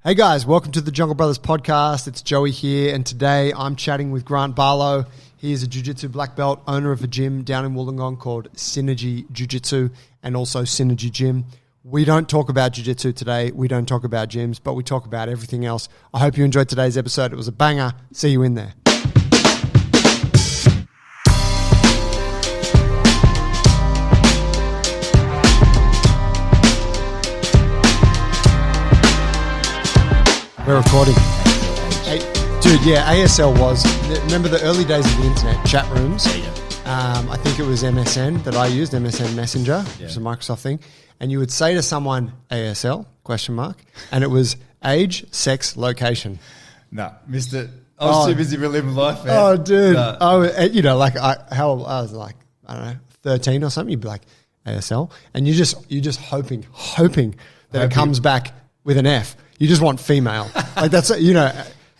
Hey guys, welcome to the Jungle Brothers podcast. It's Joey here, and today I'm chatting with Grant Barlow. He is a jiu-jitsu black belt, owner of a gym down in Wollongong called Synergy Jiu-Jitsu and also Synergy Gym. We don't talk about jiu-jitsu today. We don't talk about gyms, but we talk about everything else. I hope you enjoyed today's episode. It was a banger. See you in there. We're recording. Hey, dude, yeah, ASL was, remember the early days of the internet, chat rooms? Yeah. I think it was MSN that I used, MSN Messenger, which is a Microsoft thing. And you would say to someone, ASL, ? And it was age, sex, location. No, missed it. I was too busy living life, man. Oh, dude. No. Oh, you know, like I was like, I don't know, 13 or something. You'd be like, ASL. And you're just hoping that it comes back with an F. You just want female. Like that's, you know,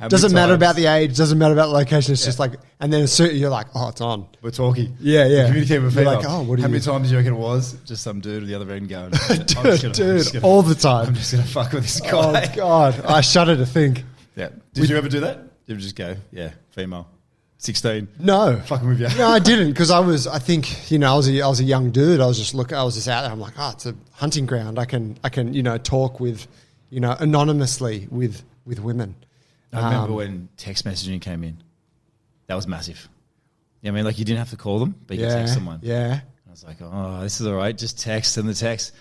doesn't matter about the age, doesn't matter about the location. It's just like, and then you're like, oh, it's on. We're talking. Yeah. We're communicating with female. You're like, oh, what are How you? many times do you reckon it was? Just some dude at the other end going, dude, all the time. I'm just going to fuck with this guy. Oh, God. I shudder to think. Yeah. Did you ever do that? Did you ever just go, yeah, female, 16? No. Fucking with you. No, I didn't, because I think, you know, I was a young dude. I was just out there. I'm like, oh, it's a hunting ground. I can, you know, talk with, you know, anonymously with women. I remember when text messaging came in. That was massive. Yeah, I mean, like you didn't have to call them, but you could text someone. Yeah. I was like, oh, this is all right. Just text and the text.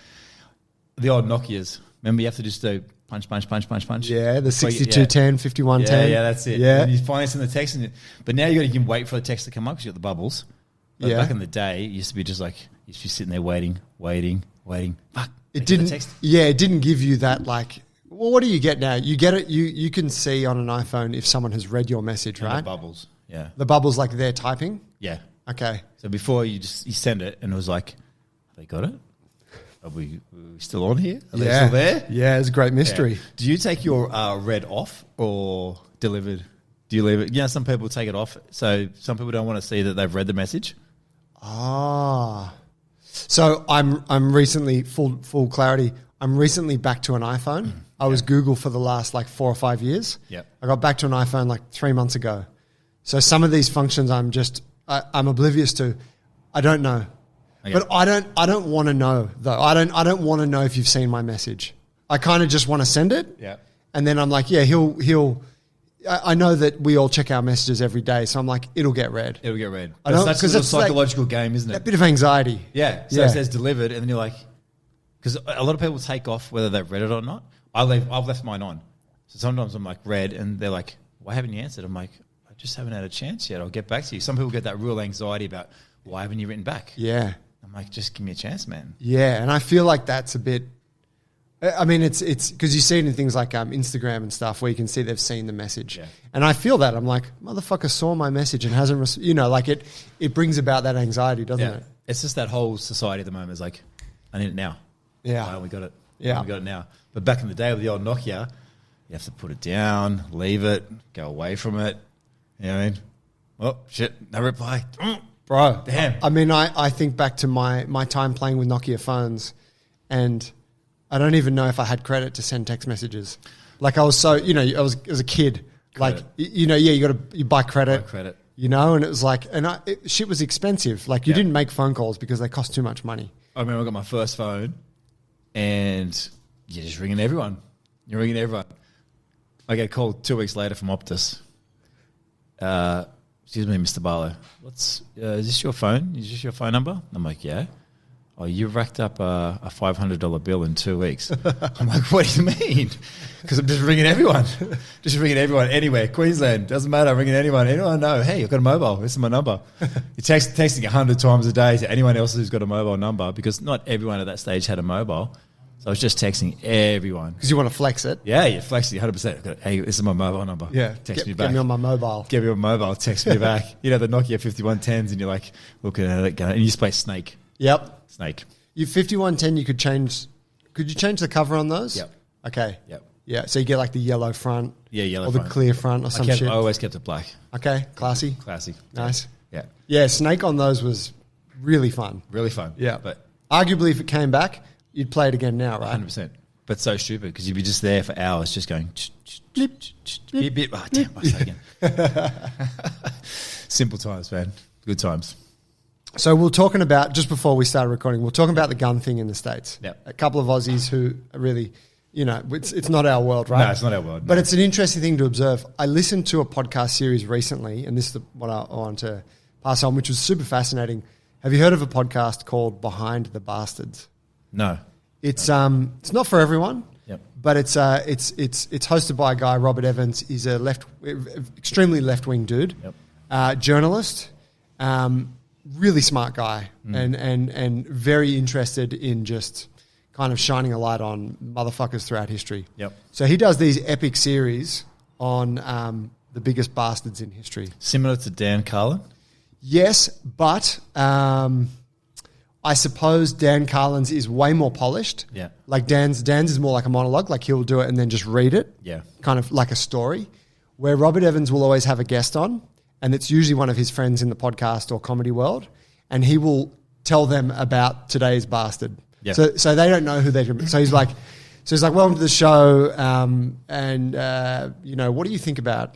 The old Nokias. Remember, you have to just do punch. Yeah, the 6210, 5110. Yeah, that's it. Yeah. And you finally send the text. But now you can wait for the text to come up because you got the bubbles. But back in the day, it used to be just like, you used to be sitting there waiting. Fuck. It didn't give you that, like, well, what do you get now? You get it. You can see on an iPhone if someone has read your message, right? The bubbles. Yeah. The bubbles, like they're typing. Yeah. Okay. So before you send it, and it was like, have they got it? Are we still on here? Are they still there? Yeah, it's a great mystery. Yeah. Do you take your read off or delivered? Do you leave it? Yeah, some people take it off. So some people don't want to see that they've read the message. Ah. So I'm recently, full clarity, I'm recently back to an iPhone. I was Google for the last like 4 or 5 years. Yeah. I got back to an iPhone like 3 months ago. So some of these functions I'm oblivious to. I don't know. Okay. But I don't want to know though. I don't want to know if you've seen my message. I kind of just want to send it. Yeah. And then I'm like, yeah, I know that we all check our messages every day, so I'm like, it'll get read. It'll get read. That's a psychological game, isn't it? That bit of anxiety. Yeah. So it says delivered, and then you're like, because a lot of people take off whether they've read it or not. I've left mine on. So sometimes I'm like, read, and they're like, why haven't you answered? I'm like, I just haven't had a chance yet. I'll get back to you. Some people get that real anxiety about, why haven't you written back? Yeah. I'm like, just give me a chance, man. Yeah, and I feel like that's a bit. I mean, it's because you see it in things like Instagram and stuff where you can see they've seen the message, and I feel that I'm like, motherfucker saw my message and hasn't, you know, like it brings about that anxiety, doesn't it? It's just that whole society at the moment is like, I need it now. Yeah, oh, we got it. Yeah, we got it now. But back in the day with the old Nokia, you have to put it down, leave it, go away from it. You know what I mean? Oh shit, no reply. Bro, damn. I mean, I think back to my time playing with Nokia phones, and I don't even know if I had credit to send text messages. Like I was so, you know, I was as a kid, credit. Like, you know, you buy credit. You know, and it was like, shit was expensive. Like you didn't make phone calls because they cost too much money. I remember I got my first phone, and you're just ringing everyone. You're ringing everyone. I get called 2 weeks later from Optus. Excuse me, Mr. Barlow. Is this your phone? Is this your phone number? I'm like, yeah. Oh, you racked up a $500 bill in 2 weeks. I'm like, what do you mean? Because I'm just ringing everyone. Just ringing everyone anywhere. Queensland, doesn't matter. I'm ringing anyone. Anyone know, hey, I've got a mobile. This is my number. You're texting 100 times a day to anyone else who's got a mobile number because not everyone at that stage had a mobile. So I was just texting everyone. Because you want to flex it? Yeah, you're flexing 100%. Hey, this is my mobile number. Yeah. Text me back. Get me on my mobile. Get me on my mobile. Text me back. You know, the Nokia 5110s and you're like looking at it going, and you just play Snake. Yep. Snake. You 5110, you could you change the cover on those? Yep. Okay. Yep. Yeah, so you get like the yellow front. Yeah, yellow or front. Or the clear front or some shit. I always kept it black. Okay, classy. Classy. Nice. Yeah. Yeah, Snake on those was really fun. Really fun. Yeah. But arguably if it came back, you'd play it again now, right? 100%. But so stupid because you'd be just there for hours just going, beep, beep. Oh, damn, I say again. Simple times, man. Good times. So we're talking about, just before we started recording, we're talking about the gun thing in the States. Yep. A couple of Aussies who are really, it's not our world, right? No, it's not our world. But it's an interesting thing to observe. I listened to a podcast series recently, and this is what I want to pass on, which was super fascinating. Have you heard of a podcast called Behind the Bastards? No. It's not for everyone. Yep. But it's hosted by a guy, Robert Evans. He's a extremely left-wing dude, journalist, really smart guy, and very interested in just kind of shining a light on motherfuckers throughout history. Yep. So he does these epic series on the biggest bastards in history. Similar to Dan Carlin? Yes, but I suppose Dan Carlin's is way more polished. Yeah. Like Dan's is more like a monologue, like he'll do it and then just read it. Yeah. Kind of like a story. Where Robert Evans will always have a guest on, and it's usually one of his friends in the podcast or comedy world, and he will tell them about today's bastard. Yeah. So they don't know who they're. So he's like, welcome to the show, what do you think about,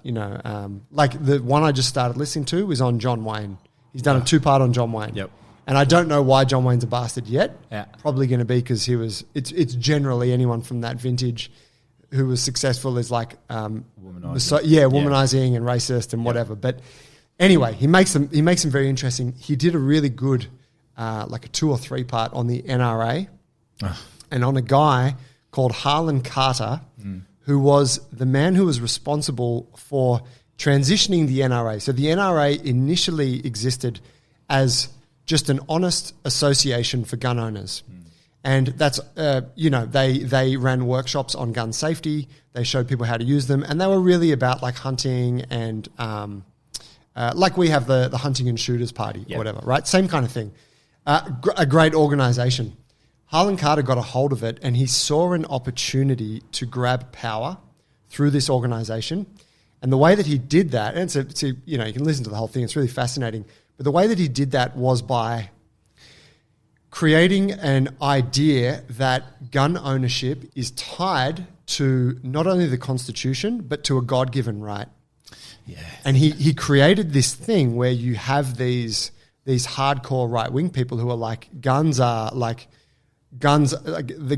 like the one I just started listening to was on John Wayne. He's done a 2-part on John Wayne. Yep. And I don't know why John Wayne's a bastard yet. Yeah. Probably going to be because it's generally anyone from that vintage who was successful is like womanizing and racist and whatever. But anyway, he makes them very interesting. He did a really good like a 2 or 3 part on the NRA and on a guy called Harlan Carter, who was the man who was responsible for transitioning the NRA. So the NRA initially existed as just an honest association for gun owners. And that's, they ran workshops on gun safety. They showed people how to use them. And they were really about like hunting and like we have the hunting and shooters party or whatever, right? Same kind of thing. A great organization. Harlan Carter got a hold of it and he saw an opportunity to grab power through this organization. And the way that he did that, and you can listen to the whole thing, it's really fascinating. But the way that he did that was by creating an idea that gun ownership is tied to not only the Constitution, but to a God-given right. Yeah. And he created this thing where you have these hardcore right-wing people who are like, the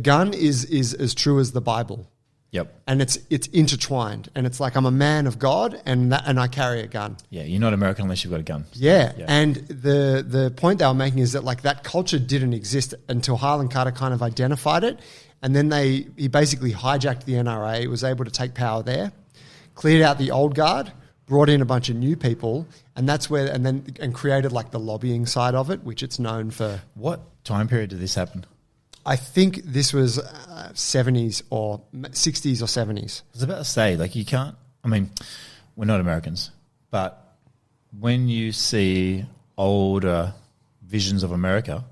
gun is as true as the Bible. Yep. And it's intertwined. And it's like, I'm a man of God and I carry a gun. Yeah, you're not American unless you've got a gun. Yeah. And the point they were making is that like that culture didn't exist until Harlan Carter kind of identified it. And then he basically hijacked the NRA, was able to take power there, cleared out the old guard, brought in a bunch of new people, and that's where and created like the lobbying side of it, which it's known for. What time period did this happen? I think this was 70s or 60s or 70s. I was about to say, like, you can't, I mean, we're not Americans, but when you see older visions of America,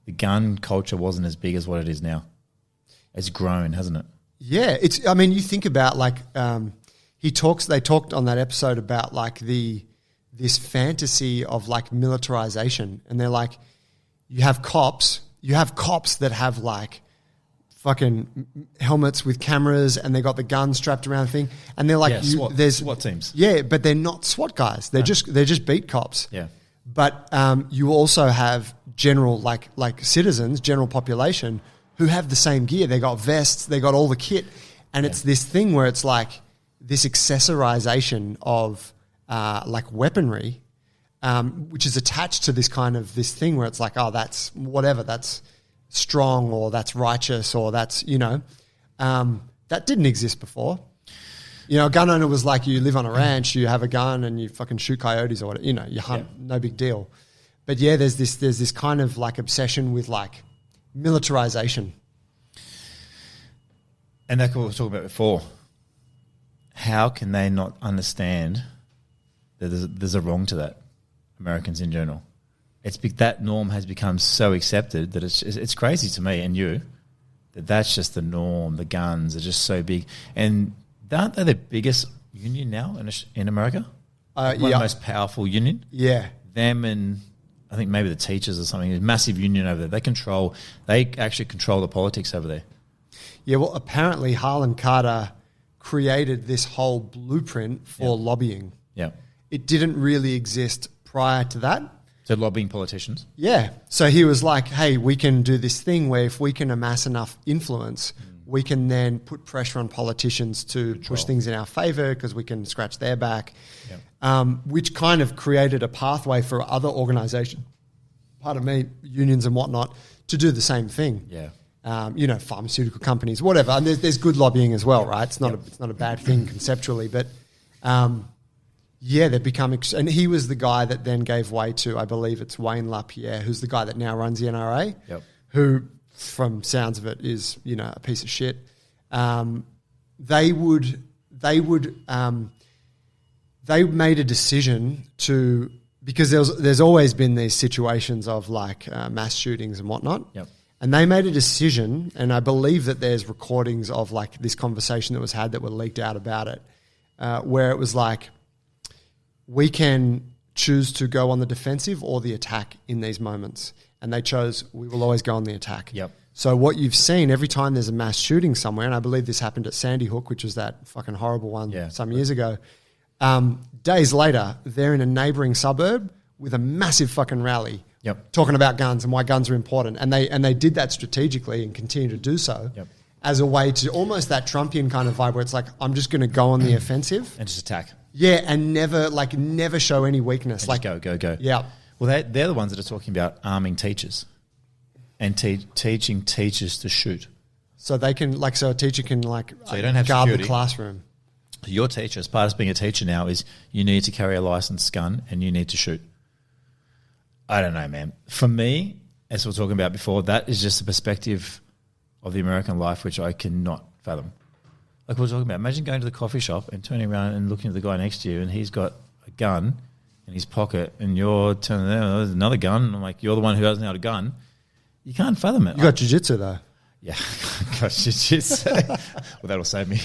the gun culture wasn't as big as what it is now. It's grown, hasn't it? Yeah. You think about like, they talked on that episode about like this fantasy of like militarization, and they're like, you have cops that have like fucking helmets with cameras and they got the gun strapped around the thing, and they're like, there's SWAT teams. Yeah, but they're not SWAT guys. They're just beat cops. Yeah. But you also have general like citizens, general population who have the same gear. They got vests, they got all the kit, and it's this thing where it's like this accessorization of like weaponry. Which is attached to this kind of this thing where it's like, oh, that's whatever, that's strong or that's righteous or that's, that didn't exist before. A gun owner was like, you live on a ranch, you have a gun and you fucking shoot coyotes or whatever, you hunt, no big deal. But yeah, there's this kind of like obsession with like militarization. And that's what we were talking about before. How can they not understand that there's a wrong to that? Americans in general, that norm has become so accepted that it's crazy to me and you that's just the norm. The guns are just so big, and aren't they the biggest union now in America? One of the most powerful union. Yeah, them and I think maybe the teachers or something. There's a massive union over there. They actually control the politics over there. Yeah, well, apparently Harlan Carter created this whole blueprint for lobbying. Yeah. It didn't really exist prior to that. So lobbying politicians? Yeah. So he was like, hey, we can do this thing where if we can amass enough influence, we can then put pressure on politicians to push things in our favor because we can scratch their back, which kind of created a pathway for other organizations, unions and whatnot, to do the same thing. Yeah. Pharmaceutical companies, whatever. And there's good lobbying as well, right? It's not a bad thing conceptually, but they've become. And he was the guy that then gave way to, I believe it's Wayne LaPierre, who's the guy that now runs the NRA, who, from sounds of it, is a piece of shit. They made a decision to, because there's always been these situations of like mass shootings and whatnot. Yep. And they made a decision, and I believe that there's recordings of like this conversation that was had that were leaked out about it, where it was like, we can choose to go on the defensive or the attack in these moments. And they chose, we will always go on the attack. Yep. So what you've seen every time there's a mass shooting somewhere, and I believe this happened at Sandy Hook, which was that fucking horrible one some years ago, days later, they're in a neighbouring suburb with a massive fucking rally talking about guns and why guns are important. And they did that strategically and continue to do so as a way to almost that Trumpian kind of vibe where it's like, I'm just going to go on the offensive. And just attack. Yeah, and never show any weakness. And like go. Yeah. Well, they're the ones that are talking about arming teachers and teaching teachers to shoot. So they can, so a teacher can so you don't have guard security. the classroom. Your teacher, as part of being a teacher now, is you need to carry a licensed gun and you need to shoot. I don't know, man. For me, as we were talking about before, that is just a perspective of the American life which I cannot fathom. Like we were talking about, imagine going to the coffee shop and turning around and looking at the guy next to you and he's got a gun in his pocket and you're turning there, there's another gun. And I'm like, you're the one who doesn't have a gun. You can't fathom it. You got jiu-jitsu though. Yeah, got jiu-jitsu. Well, that'll save me.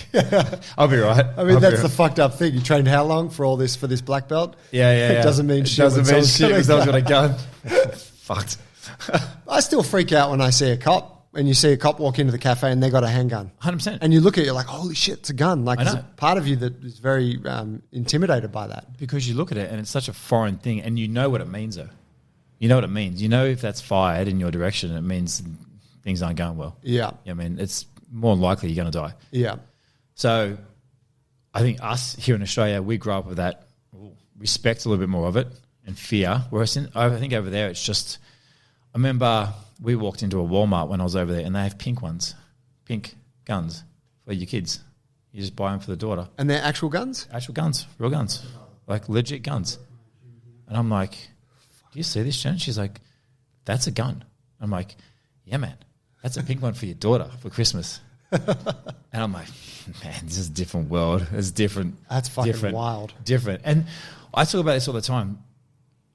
I'll be right. I mean, that's the fucked up thing. You trained how long for this black belt? Yeah. It doesn't mean shit. Doesn't mean shit because someone's got a gun. Fucked. I still freak out when I see a cop and you see a cop walk into the cafe and they got a handgun. 100%. And you look at it, you're like, holy shit, it's a gun. Like, there's know. a part of you that is very intimidated by that. Because you look at it and it's such a foreign thing and you know what it means though. You know what it means. You know if that's fired in your direction, it means things aren't going well. Yeah. I mean, it's more likely you're going to die. Yeah. So I think us here in Australia, we grow up with that, respect a little bit more of it and fear. Whereas I think over there it's just, I remember we walked into a Walmart when I was over there and they have pink ones, pink guns for your kids. You just buy them for the daughter. And they're actual guns? Actual guns, real guns, like legit guns. And I'm like, do you see this, Jen? She's like, that's a gun. I'm like, yeah, man, that's a pink one for your daughter for Christmas. And I'm like, man, this is a different world. It's different. That's fucking wild. Different. And I talk about this all the time.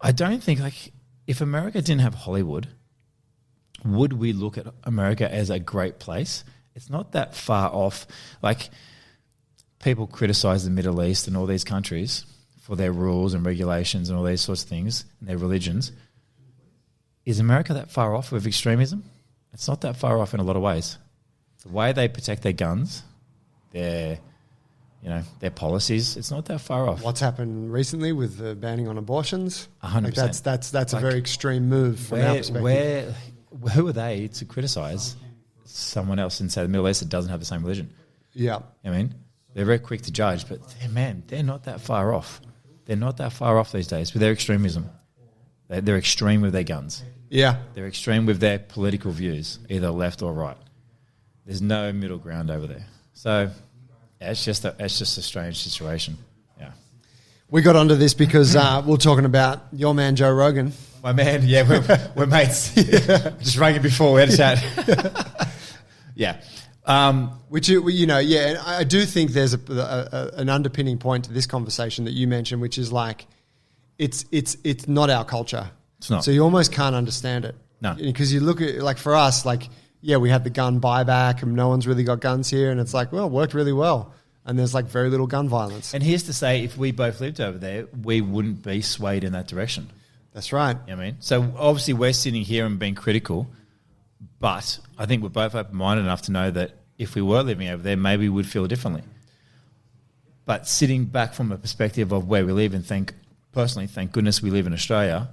I don't think, if America didn't have Hollywood, would we look at America as a great place? It's not that far off. People criticize the Middle East and all these countries for their rules and regulations and all these sorts of things and their religions. Is America that far off with extremism? It's not that far off in a lot of ways. The way they protect their guns, their policies, it's not that far off. What's happened recently with the banning on abortions? 100%. That's a very extreme move from our perspective. Who are they to criticize someone else in, say, the Middle East that doesn't have the same religion? Yeah. I mean, they're very quick to judge, but they're not that far off. They're not that far off these days with their extremism. They're extreme with their guns. Yeah. They're extreme with their political views, either left or right. There's no middle ground over there. So it's just a strange situation. Yeah. We got onto this because we're talking about your man, Joe Rogan. My man, yeah, we're mates. Just rang him before, we had a chat. Yeah. Which, and I do think there's an underpinning point to this conversation that you mentioned, which is it's not our culture. It's not. So you almost can't understand it. No. Because you look at, for us, we had the gun buyback and no one's really got guns here. And it's it worked really well. And there's very little gun violence. And here's to say, if we both lived over there, we wouldn't be swayed in that direction. That's right. You know what I mean? So obviously we're sitting here and being critical, but I think we're both open-minded enough to know that if we were living over there, maybe we'd feel differently. But sitting back from a perspective of where we live and personally, thank goodness we live in Australia,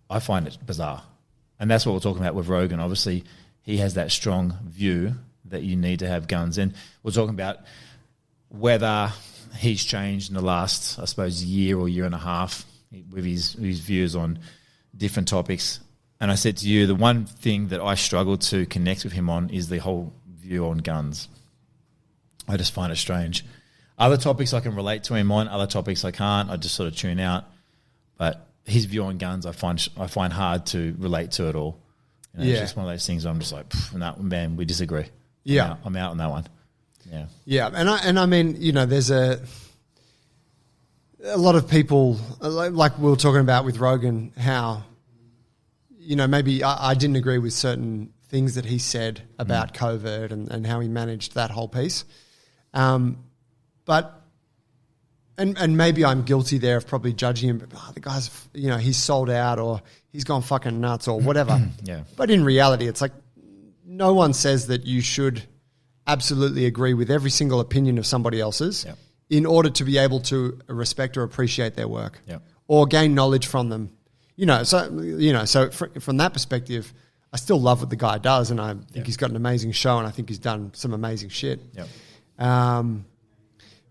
I find it bizarre. And that's what we're talking about with Rogan. Obviously, he has that strong view that you need to have guns. And we're talking about whether he's changed in the last, I suppose, year or year and a half with his views on different topics. And I said to you, the one thing that I struggle to connect with him on is the whole view on guns. I just find it strange. Other topics I can relate to him on, other topics I can't. I just sort of tune out. But his view on guns, I find hard to relate to at all. You know, It's just one of those things where I'm just like, no, man, we disagree. Yeah. I'm out on that one. Yeah. Yeah. And I mean, you know, there's a lot of people, like we were talking about with Rogan, how, you know, maybe I didn't agree with certain things that he said about COVID and how he managed that whole piece. But maybe I'm guilty there of probably judging him. But, the guy's, you know, he's sold out or he's gone fucking nuts or whatever. Yeah. But in reality, it's like no one says that you should absolutely agree with every single opinion of somebody else's in order to be able to respect or appreciate their work or gain knowledge from them. So from that perspective, I still love what the guy does, and I think he's got an amazing show, and I think he's done some amazing shit.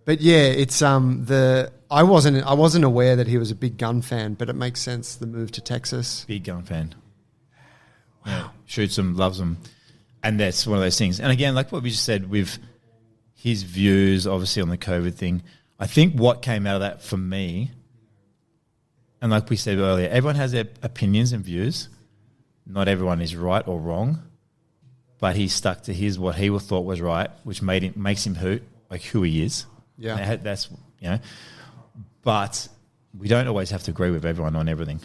But yeah, it's I wasn't aware that he was a big gun fan, but it makes sense, the move to Texas. Big gun fan. Wow. Yeah, shoots them, loves them. And that's one of those things. And again, like what we just said with his views, obviously, on the COVID thing, I think what came out of that for me, and like we said earlier, everyone has their opinions and views. Not everyone is right or wrong, but he stuck to what he thought was right, which makes him who he is. Yeah, that's, you know. But we don't always have to agree with everyone on everything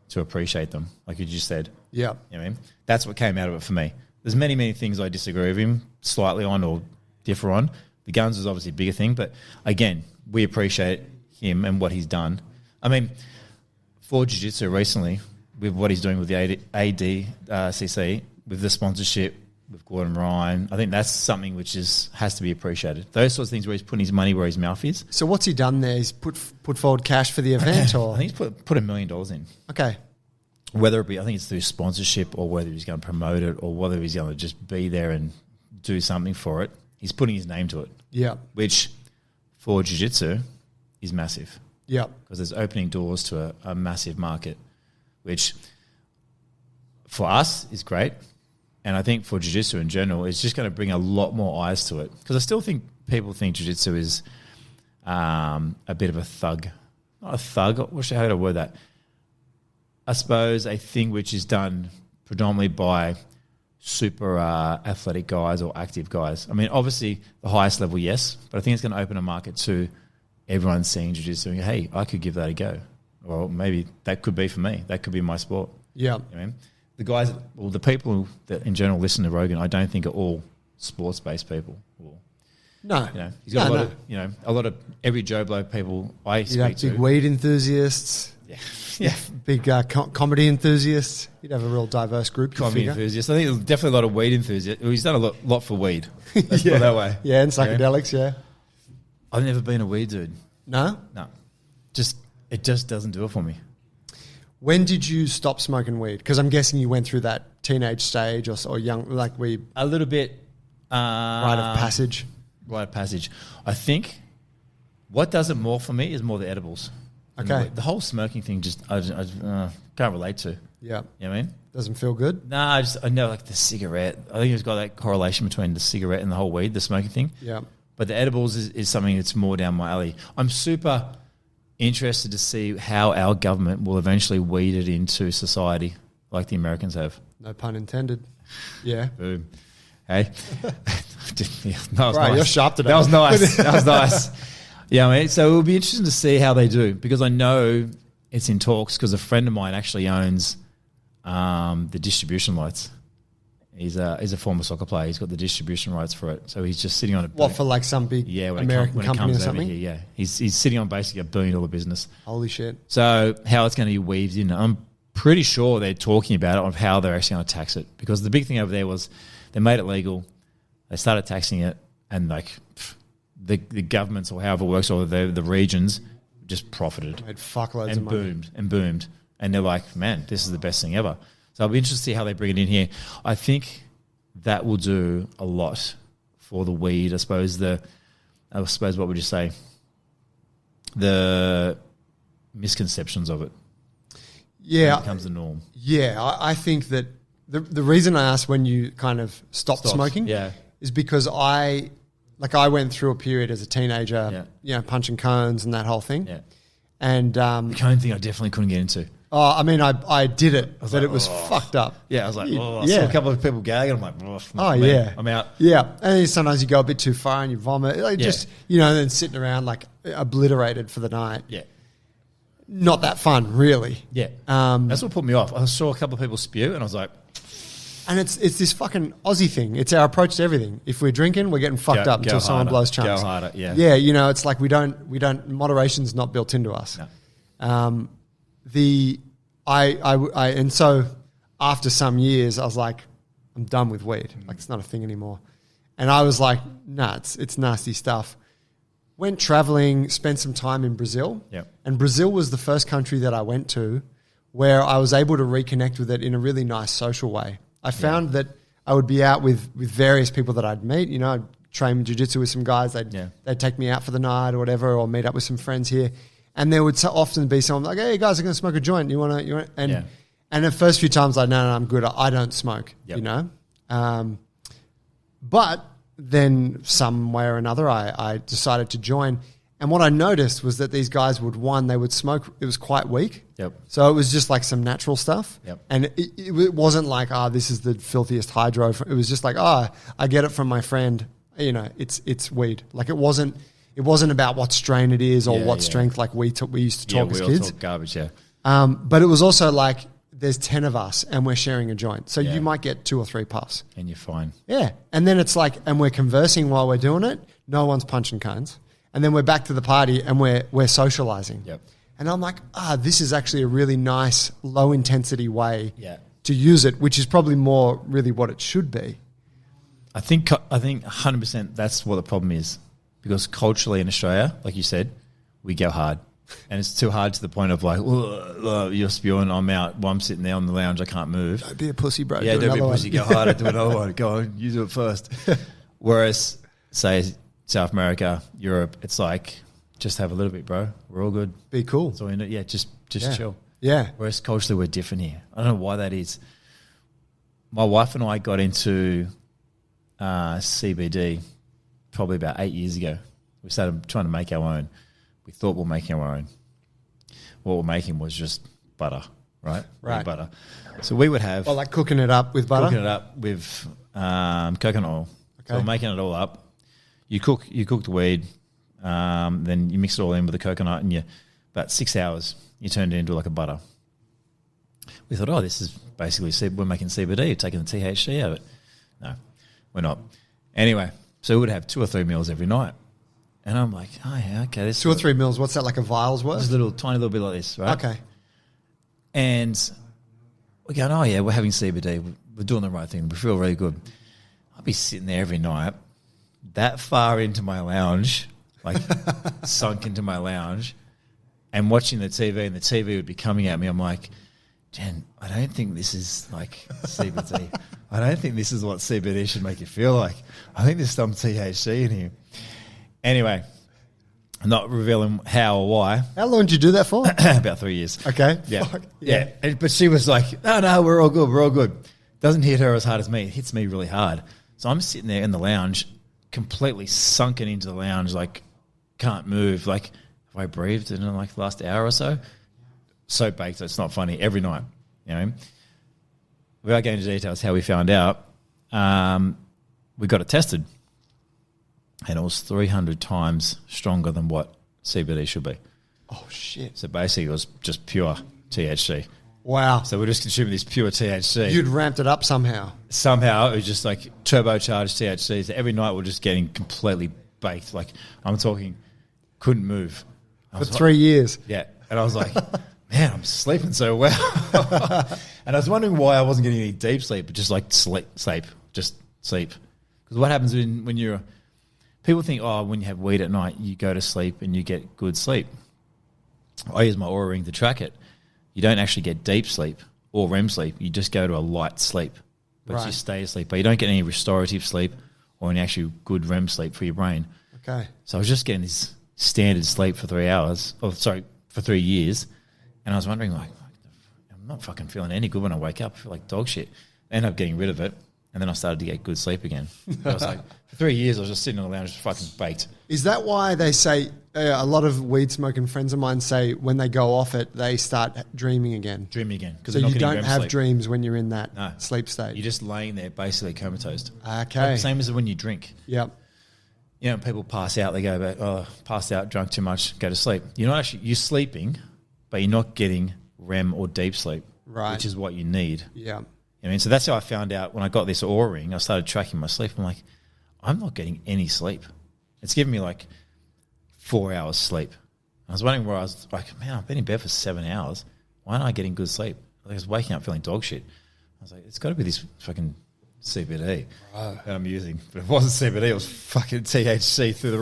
to appreciate them, like you just said. Yeah, you know what I mean, that's what came out of it for me. There's many things I disagree with him slightly on or differ on. The guns is obviously a bigger thing, but again, we appreciate him and what he's done. I mean, for jiu-jitsu recently, with what he's doing with the ADCC, with the sponsorship, with Gordon Ryan, I think that's something which has to be appreciated. Those sorts of things where he's putting his money where his mouth is. So what's he done there? He's put forward cash for the event, or I think he's put $1 million in. Okay. Whether it be, I think it's through sponsorship, or whether he's going to promote it, or whether he's going to just be there and do something for it, he's putting his name to it. Yeah. Which, for jiu-jitsu, is massive. Yeah. Because there's opening doors to a massive market, which for us is great. And I think for jiu-jitsu in general, it's just going to bring a lot more eyes to it. Because I still think people think jiu-jitsu is a bit of a thug. Not a thug, how do I word that? I suppose a thing which is done predominantly by super athletic guys or active guys. I mean, obviously, the highest level, yes, but I think it's going to open a market to everyone seeing jiu-jitsu and, hey, I could give that a go. Or maybe that could be for me. That could be my sport. Yeah. You know what I mean? The guys, well, the people that in general listen to Rogan, I don't think are all sports-based people. No. You know, he's got a lot of every Joe Blow people I speak to. Big weed enthusiasts. Yeah. Yeah. Big comedy enthusiasts. You'd have a real diverse group. Comedy enthusiasts. I think there's definitely a lot of weed enthusiasts. He's done a lot for weed. Let's put it that way. Yeah, and psychedelics, yeah. I've never been a weed dude. No? No. It just doesn't do it for me. When did you stop smoking weed? Because I'm guessing you went through that teenage stage or young, like a little bit. Rite of passage. Rite of passage. I think what does it more for me is more the edibles. Okay. The whole smoking thing I can't relate to. Yeah. You know what I mean? Doesn't feel good? No, I know like the cigarette. I think it's got that correlation between the cigarette and the whole weed, the smoking thing. Yeah. But the edibles is something that's more down my alley. I'm super interested to see how our government will eventually weed it into society like the Americans have. No pun intended. Yeah. Boom. Hey. Right, you're sharp today. That was nice. That was nice. Yeah, mate. So it will be interesting to see how they do, because I know it's in talks, because a friend of mine actually owns the distribution rights. He's a former soccer player. He's got the distribution rights for it. So he's just sitting on What, for like some big American company or something? Here, yeah. He's sitting on basically $1 billion business. Holy shit. So how it's going to be weaved in, I'm pretty sure they're talking about it, of how they're actually going to tax it. Because the big thing over there was they made it legal. They started taxing it, and the governments or however it works, or the regions just profited. Made fuckloads and of money. boomed. And they're like, man, this is the best thing ever. So I'll be interested to see how they bring it in here. I think that will do a lot for the weed. I suppose what would you say? The misconceptions of it. Yeah. It becomes the norm. Yeah, I think that the reason I asked when you kind of stopped smoking is because I went through a period as a teenager, punching cones and that whole thing. Yeah. And the cone thing I definitely couldn't get into. Oh, I mean, I did it, but it was fucked up. Yeah, I was like, I saw a couple of people gagging. I'm like, I'm out. Yeah, and then sometimes you go a bit too far and you vomit. Just, then sitting around like obliterated for the night. Yeah. Not that fun, really. Yeah. That's what put me off. I saw a couple of people spew and I was like... And it's this fucking Aussie thing. It's our approach to everything. If we're drinking, we're getting fucked up until someone blows chunks. Go harder, yeah. Yeah, it's like we don't, moderation's not built into us. No. And so after some years, I was like, I'm done with weed. Like, it's not a thing anymore. And I was like, nah, it's nasty stuff. Went traveling, spent some time in Brazil. Yep. And Brazil was the first country that I went to where I was able to reconnect with it in a really nice social way. I found that I would be out with various people that I'd meet. I'd train jiu-jitsu with some guys. They'd take me out for the night or whatever, or meet up with some friends here. And there would so often be someone like, hey, guys, I'm going to smoke a joint. You want to? And the first few times no, I'm good. I don't smoke, But then some way or another, I decided to join. And what I noticed was that these guys they would smoke. It was quite weak. Yep. So it was just like some natural stuff. Yep. And it wasn't like, this is the filthiest hydro. It was just like, I get it from my friend. It's weed. Like it wasn't about what strain it is or what strength like we used to talk as kids. Talk garbage, yeah. But it was also like there's 10 of us and we're sharing a joint. So you might get 2 or 3 puffs. And you're fine. Yeah. And then it's like, and we're conversing while we're doing it. No one's punching cones. And then we're back to the party and we're socializing. Yep. And I'm like, this is actually a really nice low intensity way Yeah. to use it, which is probably more really what it should be. I think 100% that's what the problem is. Because culturally in Australia, like you said, we go hard. And it's too hard to the point of like, you're spewing, I'm out. Well, I'm sitting there on the lounge, I can't move. Don't be a pussy, bro. Yeah, don't be a pussy. Go harder, do another one. Go on, you do it first. Whereas, say, South America, Europe, it's like, just have a little bit, bro. We're all good. Be cool. So, yeah, just chill. Yeah. Whereas culturally, we're different here. I don't know why that is. My wife and I got into CBD probably about 8 years ago. We started trying to make our own. We thought we're making our own. What we're making was just butter, right? Right. Butter. So we would have... Well, like cooking it up with butter? Cooking it up with coconut oil. Okay. So we're making it all up. You cook the weed, then you mix it all in with the coconut, and about 6 hours, you turn it into like a butter. We thought, this is basically, we're making CBD, taking the THC out of it. No, we're not. Anyway, so we would have 2 or 3 meals every night. And I'm like, okay. This 2 or 3 meals, what's that, like a vial's worth? Just a tiny little bit like this, right? Okay. And we're going, we're having CBD. We're doing the right thing. We feel really good. I'll be sitting there every night, that far into my lounge, like sunk into my lounge, and watching the TV, and the TV would be coming at me. I'm like, Jen, I don't think this is like CBD. I don't think this is what CBD should make you feel like. I think there's some THC in here. Anyway, I'm not revealing how or why. How long did you do that for? About 3 years. Okay. Yeah. Fuck. Yeah. But she was like, no, we're all good. We're all good. Doesn't hit her as hard as me. It hits me really hard. So I'm sitting there in the lounge, completely sunken into the lounge, like can't move. Like, have I breathed in like the last hour or so? So baked, it's not funny. Every night, Without going into details, how we found out, we got it tested. And it was 300 times stronger than what CBD should be. Oh, shit. So basically it was just pure THC. Wow. So we're just consuming this pure THC. You'd ramped it up somehow. Somehow it was just like turbocharged THC. So every night we're just getting completely baked. Like I'm talking, couldn't move. For 3 years. Yeah. And I was like, man, I'm sleeping so well. And I was wondering why I wasn't getting any deep sleep, but just like sleep. Just sleep. Because what happens when you're – people think, oh, when you have weed at night, you go to sleep and you get good sleep. I use my Oura Ring to track it. You don't actually get deep sleep or REM sleep. You just go to a light sleep, but you stay asleep. But you don't get any restorative sleep or any actually good REM sleep for your brain. Okay. So I was just getting this standard sleep for 3 hours, for 3 years, and I was wondering, like, I'm not fucking feeling any good when I wake up. I feel like dog shit. I ended up getting rid of it, and then I started to get good sleep again. I was like, for 3 years, I was just sitting in the lounge, just fucking baked. Is that why they say a lot of weed smoking friends of mine say when they go off it, they start dreaming again? Dreaming again. So you don't have dreams when you're in that sleep state? You're just laying there basically comatose. Okay. Same as when you drink. Yep. You know, people pass out, they go back, oh, passed out, drunk too much, go to sleep. You're sleeping, but you're not getting REM or deep sleep, which is what you need. Yeah. I mean, so that's how I found out when I got this Oura Ring. I started tracking my sleep. I'm like, I'm not getting any sleep. It's giving me like 4 hours sleep. I was wondering where I was like, man, I've been in bed for 7 hours. Why aren't I getting good sleep? Like, I was waking up feeling dog shit. I was like, it's got to be this fucking CBD that I'm using. But it wasn't CBD. It was fucking THC through the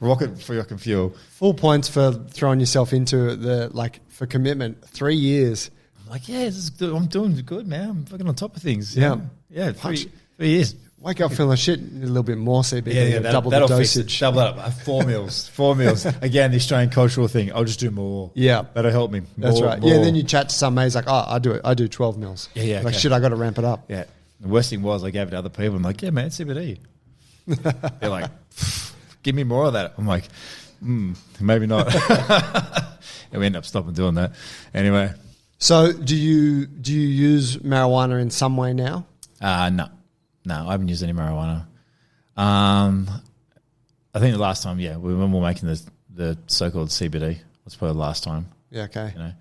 rocket fucking fuel. Full points for throwing yourself into for commitment. 3 years. Like, yeah, I'm doing good, man. I'm fucking on top of things. Yeah. Yeah, 3 years. Wake up feeling shit, a little bit more CBD, double the dosage. Double it up. 4 meals. 4 meals. Again, the Australian cultural thing. I'll just do more. Yeah. That'll help me. That's right. More. Yeah, and then you chat to some mates like, oh, I do 12 mils. Yeah. Like, shit, I got to ramp it up. Yeah. The worst thing was I gave it to other people. I'm like, yeah, man, it's CBD. They're like, give me more of that. I'm like, maybe not. And we end up stopping doing that. Anyway. So do you use marijuana in some way now? No, I haven't used any marijuana. I think the last time, when we were making the so-called CBD, that's probably the last time. Yeah, okay. You know,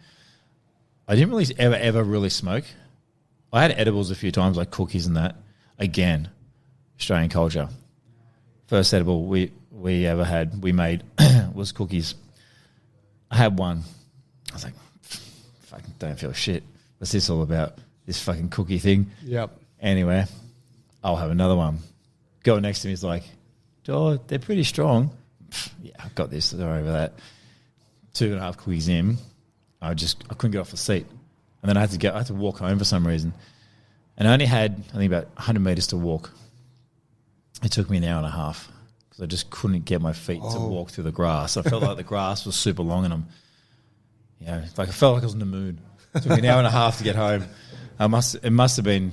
I didn't really ever really smoke. I had edibles a few times, like cookies and that. Again, Australian culture. First edible we made was cookies. I had one. I was like, fucking don't feel shit. What's this all about? This fucking cookie thing? Yep. Anyway, I'll have another one. Girl next to me is like, oh, they're pretty strong. Yeah, I've got this. Don't worry about that. 2.5 cookies in, I couldn't get off the seat. And then I had to walk home for some reason. And I only had, I think, about 100 meters to walk. It took me an hour and a half because I just couldn't get my feet to walk through the grass. I felt like the grass was super long and I felt like I was in the moon. It took me an hour and a half to get home. It must have been,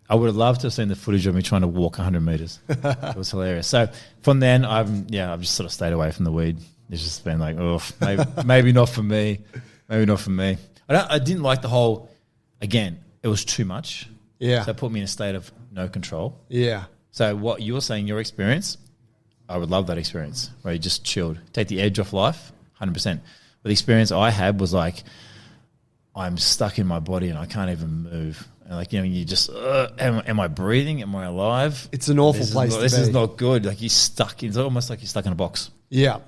I would have loved to have seen the footage of me trying to walk 100 meters. It was hilarious. So from then, I've just sort of stayed away from the weed. It's just been like, oh, maybe not for me. Maybe not for me. I didn't like the whole, again, it was too much. Yeah. So it put me in a state of no control. Yeah. So what you're saying, your experience, I would love that experience where you just chilled. Take the edge off life, 100%. But the experience I had was like, I'm stuck in my body and I can't even move. And like, you know, you just, am I breathing? Am I alive? It's an awful place to be. This is not good. Like you're stuck. It's almost like you're stuck in a box. Yeah.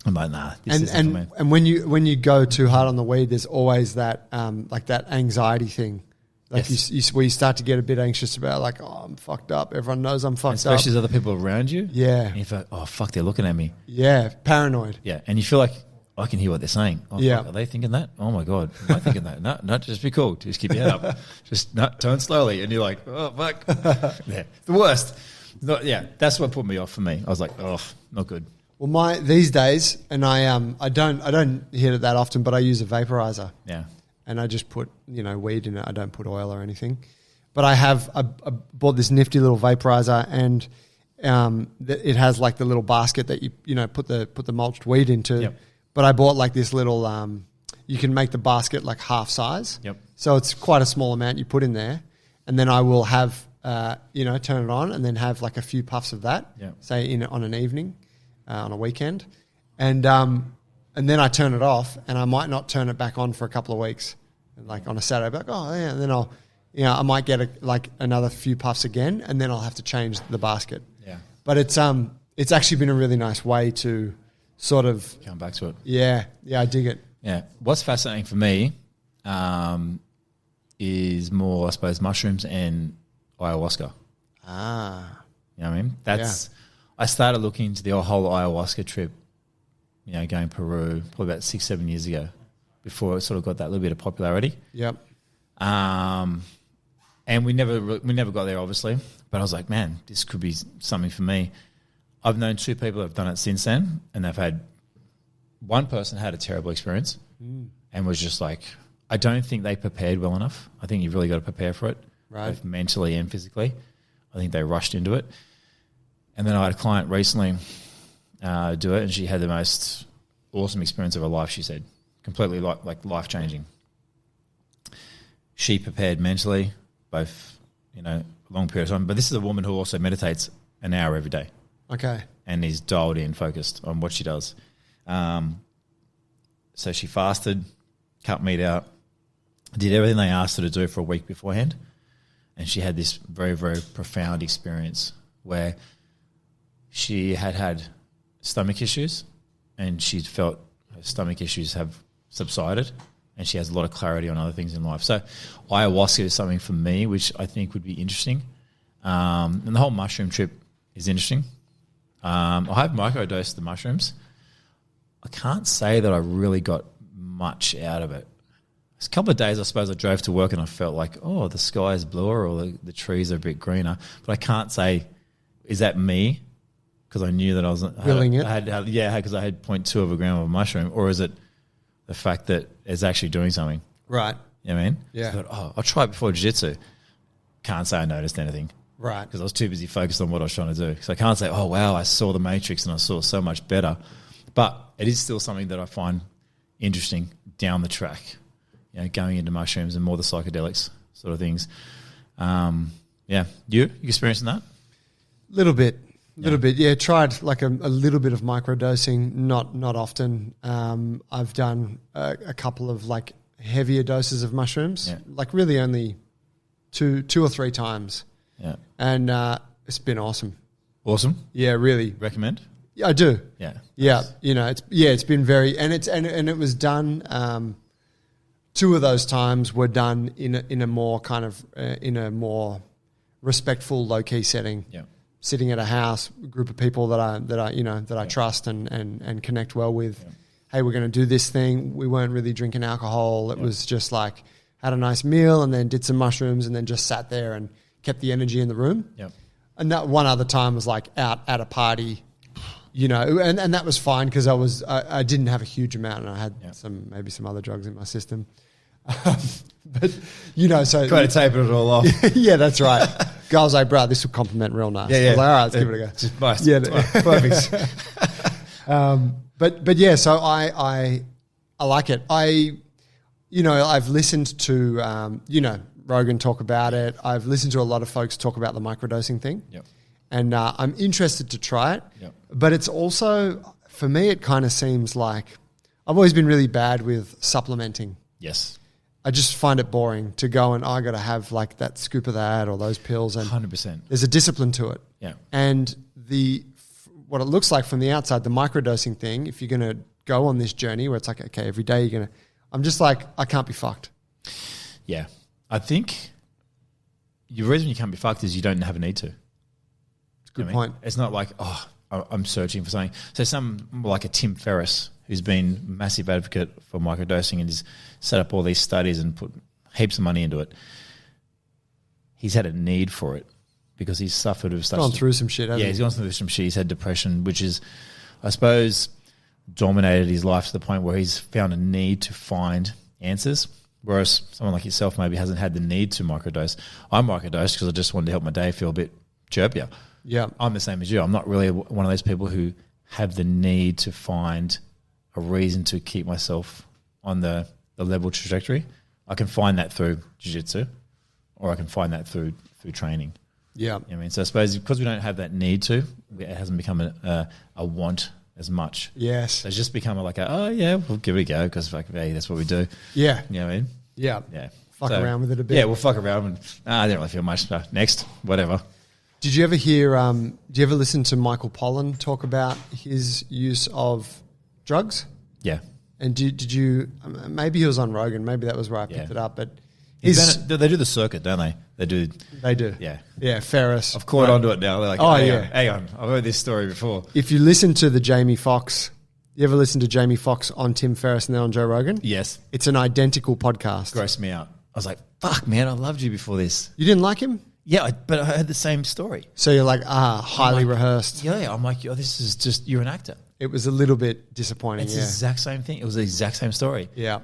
I'm like, nah, this isn't for me. And when you go too hard on the weed, there's always that like that anxiety thing. Like yes. where you start to get a bit anxious about like, oh, I'm fucked up. Everyone knows I'm fucked up. Especially as other people around you. Yeah. And you feel like, oh, fuck, they're looking at me. Yeah, paranoid. Yeah, and you feel like, I can hear what they're saying. Oh, yeah. Fuck, are they thinking that? Oh, my God. Am I thinking that? No, just be cool. Just keep your head up. Just turn slowly. And you're like, oh, fuck. Yeah, the worst. That's what put me off for me. I was like, oh, not good. Well, these days, and I don't hit it that often, but I use a vaporizer. Yeah. And I just put, weed in it. I don't put oil or anything. But I bought this nifty little vaporizer, and it has like the little basket that you put the mulched weed into. Yep. But I bought like this little, you can make the basket like half size. Yep. So it's quite a small amount you put in there. And then I will have, turn it on and then have like a few puffs of that, yep. say on an evening, on a weekend. And then I turn it off, and I might not turn it back on for a couple of weeks. Like on a Saturday, I'll be like, oh yeah, and then I might get another few puffs again, and then I'll have to change the basket. Yeah. But it's actually been a really nice way to sort of come back to it. Yeah, I dig it. Yeah. What's fascinating for me is more, I suppose, mushrooms and ayahuasca. Ah. You know what I mean? I started looking into the whole ayahuasca trip, going Peru probably about 6-7 years ago before it sort of got that little bit of popularity. Yep. And we never got there, obviously. But I was like, man, this could be something for me. I've known 2 people that have done it since then, and one person had a terrible experience and was just like, I don't think they prepared well enough. I think you've really got to prepare for it, both mentally and physically. I think they rushed into it. And then I had a client recently do it, and she had the most awesome experience of her life, she said. Completely like life-changing. She prepared mentally, both, a long period of time. But this is a woman who also meditates an hour every day. Okay. And is dialed in, focused on what she does. So she fasted, cut meat out, did everything they asked her to do for a week beforehand. And she had this very, very profound experience where she had stomach issues, and she'd felt her stomach issues have subsided, and she has a lot of clarity on other things in life. So ayahuasca is something for me which I think would be interesting. And the whole mushroom trip is interesting. I have microdosed the mushrooms. I can't say that I really got much out of it. There's a couple of days, I suppose, I drove to work and I felt like, oh, the sky is bluer or the trees are a bit greener. But I can't say, is that me? Because I knew that I was willing it. Because I had 0.2 of a gram of a mushroom, or is it the fact that it's actually doing something? Right. You know what I mean? Yeah. So I thought, I'll try it before jiu-jitsu. Can't say I noticed anything. Right. Because I was too busy focused on what I was trying to do. So I can't say, oh, wow, I saw the Matrix and I saw so much better. But it is still something that I find interesting down the track, going into mushrooms and more the psychedelics sort of things. You experiencing that? Little bit. Yeah, tried like a little bit of microdosing, not often. I've done a couple of like heavier doses of mushrooms, like really only two or 3 times. Yeah. And it's been awesome. Awesome? Yeah, really. Recommend? Yeah, I do. Yeah. Yeah. It's been very, and it was done, 2 of those times were done in a more kind of, in a more respectful, low-key setting. Yeah. Sitting at a house, a group of people that I trust and connect well with. Yeah. Hey, we're going to do this thing. We weren't really drinking alcohol. It was just like had a nice meal and then did some mushrooms and then just sat there and kept the energy in the room. Yeah. And that one other time was like out at a party, and that was fine because I didn't have a huge amount and I had maybe some other drugs in my system. But so kind of taping it all off. Yeah, that's right. Guy was like, bro, this will compliment real nice. Yeah. I was like, all right, let's give it a go. Just nice. Yeah, perfect. But yeah, so I like it. I've listened to Rogan talk about it. I've listened to a lot of folks talk about the microdosing thing. Yep. And I'm interested to try it. Yep. But it's also, for me, it kind of seems like I've always been really bad with supplementing. Yes. I just find it boring to go and I got to have like that scoop of that or those pills. And 100%. There's a discipline to it. Yeah. And what it looks like from the outside, the microdosing thing, if you're going to go on this journey where it's like, okay, every day you're going to, I'm just like, I can't be fucked. Yeah. I think the reason you can't be fucked is you don't have a need to. It's a good point. It's not like, I'm searching for something. So like a Tim Ferriss, who's been a massive advocate for microdosing and has set up all these studies and put heaps of money into it. He's had a need for it because he's suffered with stuff. Gone through some shit, hasn't he? He's gone through some shit. He's had depression, which is, I suppose, dominated his life to the point where he's found a need to find answers. Whereas someone like yourself maybe hasn't had the need to microdose. I microdosed because I just wanted to help my day feel a bit chirpier. Yeah. I'm the same as you. I'm not really one of those people who have the need to find a reason to keep myself on the level trajectory. I can find that through jiu-jitsu or I can find that through training. Yeah. You know what I mean? So I suppose because we don't have that need to, it hasn't become a want as much. Yes. So it's just become we'll give it a go because hey, that's what we do. Yeah. You know what I mean? Yeah. Yeah. Fuck around with it a bit. Yeah, we'll fuck around. And, I don't really feel much. Next, whatever. Did you ever hear, do you ever listen to Michael Pollan talk about his use of drugs? Yeah. And did you, maybe he was on Rogan, maybe that was where I picked it up, but They do the circuit, don't they? They do. Yeah, Ferris. I've caught onto it now. They're like, hang on. I've heard this story before. If you listen to the Jamie Foxx, you ever listen to Jamie Foxx on Tim Ferriss and then on Joe Rogan? Yes. It's an identical podcast. Grossed me out. I was like, fuck, man, I loved you before this. You didn't like him? Yeah, but I had the same story. So you're like, highly rehearsed. Yeah, I'm like, this is just, you're an actor. It was a little bit disappointing. It's the exact same thing. It was the exact same story. Yeah.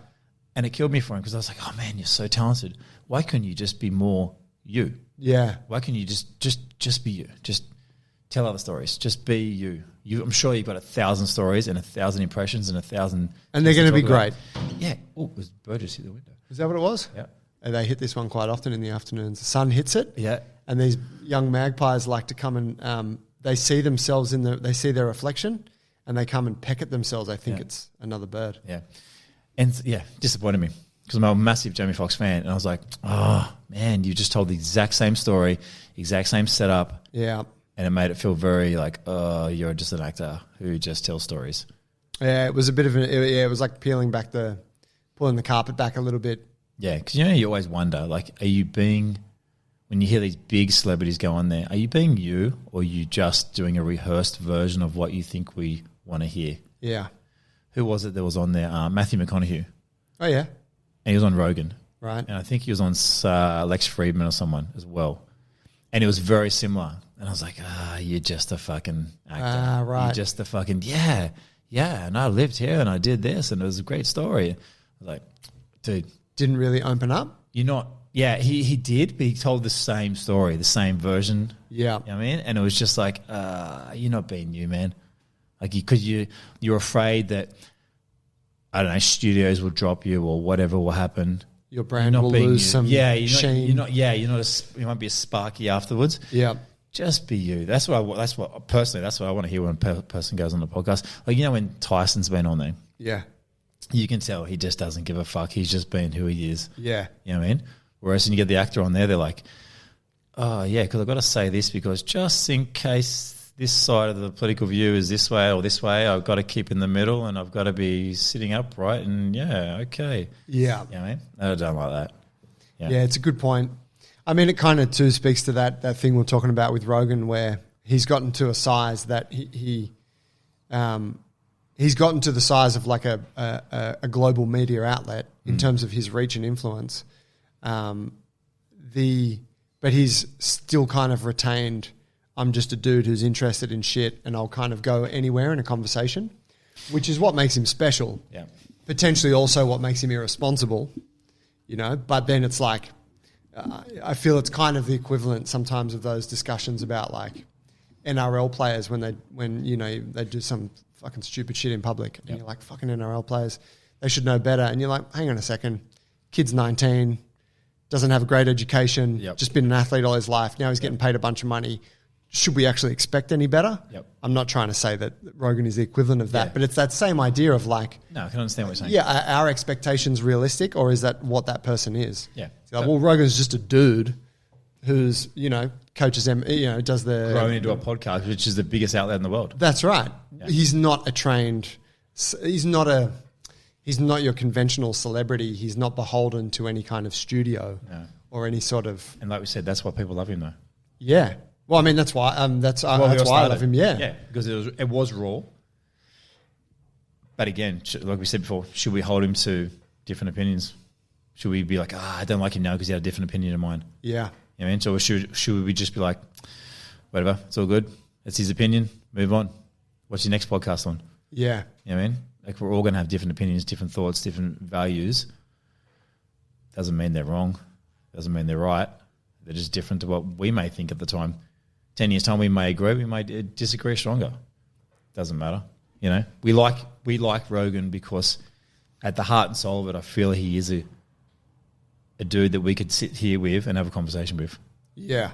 And it killed me for him because I was like, oh, man, you're so talented. Why couldn't you just be more you? Yeah. Why couldn't you just be you? Just tell other stories. Just be you. I'm sure you've got 1,000 stories and 1,000 impressions and 1,000. And they're going to be great. Yeah. Oh, there's bird just hit the window. Is that what it was? Yeah. And they hit this one quite often in the afternoons. The sun hits it. Yeah. And these young magpies like to come and they see themselves they see their reflection and they come and peck at themselves. I think it's another bird. Yeah. And disappointed me because I'm a massive Jamie Foxx fan. And I was like, oh, man, you just told the exact same story, exact same setup. Yeah. And it made it feel very like, oh, you're just an actor who just tells stories. Yeah, it was a bit of it was like pulling the carpet back a little bit. Yeah, because you always wonder, like, when you hear these big celebrities go on there, are you being you or are you just doing a rehearsed version of what you think we want to hear? Yeah. Who was it that was on there? Matthew McConaughey. Oh, yeah. And he was on Rogan. Right. And I think he was on Lex Friedman or someone as well. And it was very similar. And I was like, you're just a fucking actor. Right. You're just a fucking, yeah. And I lived here and I did this and it was a great story. I was like, dude. Didn't really open up? You're not. Yeah, he did, but he told the same story, the same version. Yeah. You know what I mean? And it was just like, you're not being you, man. Like, because you're afraid that, I don't know, studios will drop you or whatever will happen. Your brand will lose some shame. You won't be as sparky afterwards. Yeah. Just be you. That's what I want to hear when a person goes on the podcast. Like, when Tyson's been on there. Yeah. You can tell he just doesn't give a fuck. He's just being who he is. Yeah. You know what I mean? Whereas when you get the actor on there, they're like, oh, yeah, because I've got to say this because just in case this side of the political view is this way or this way, I've got to keep in the middle and I've got to be sitting upright and, okay. Yeah. You know what I mean? I don't like that. Yeah, it's a good point. I mean, it kind of too speaks to that thing we're talking about with Rogan where he's gotten to a size that he's gotten to the size of like a global media outlet in terms of his reach and influence. But he's still kind of retained, I'm just a dude who's interested in shit and I'll kind of go anywhere in a conversation, which is what makes him special. Yeah. Potentially also what makes him irresponsible, but then it's like, I feel it's kind of the equivalent sometimes of those discussions about like NRL players when they do some fucking stupid shit in public and you're like, fucking NRL players, they should know better. And you're like, hang on a second, kid's 19, doesn't have a great education, just been an athlete all his life. Now he's getting paid a bunch of money. Should we actually expect any better? Yep. I'm not trying to say that Rogan is the equivalent of that, but it's that same idea of like... No, I can understand what you're saying. Yeah, are our expectations realistic or is that what that person is? Yeah. Like, well, Rogan's just a dude who's, coaches them, does the... Growing into a podcast, which is the biggest outlet in the world. That's right. Yeah. He's not your conventional celebrity. He's not beholden to any kind of studio or any sort of... And like we said, that's why people love him though. Yeah. Well, I mean, that's why I love him. Yeah. Yeah, because it was raw. But again, like we said before, should we hold him to different opinions? Should we be like, I don't like him now because he had a different opinion of mine? Yeah. You know what I mean? So should we just be like, whatever, it's all good. It's his opinion. Move on. What's your next podcast on? Yeah. You know what I mean? Like, we're all going to have different opinions, different thoughts, different values. Doesn't mean they're wrong. Doesn't mean they're right. They're just different to what we may think at the time. 10 years' time, we may agree, we may disagree stronger. Doesn't matter. We like Rogan because at the heart and soul of it, I feel he is a dude that we could sit here with and have a conversation with. Yeah.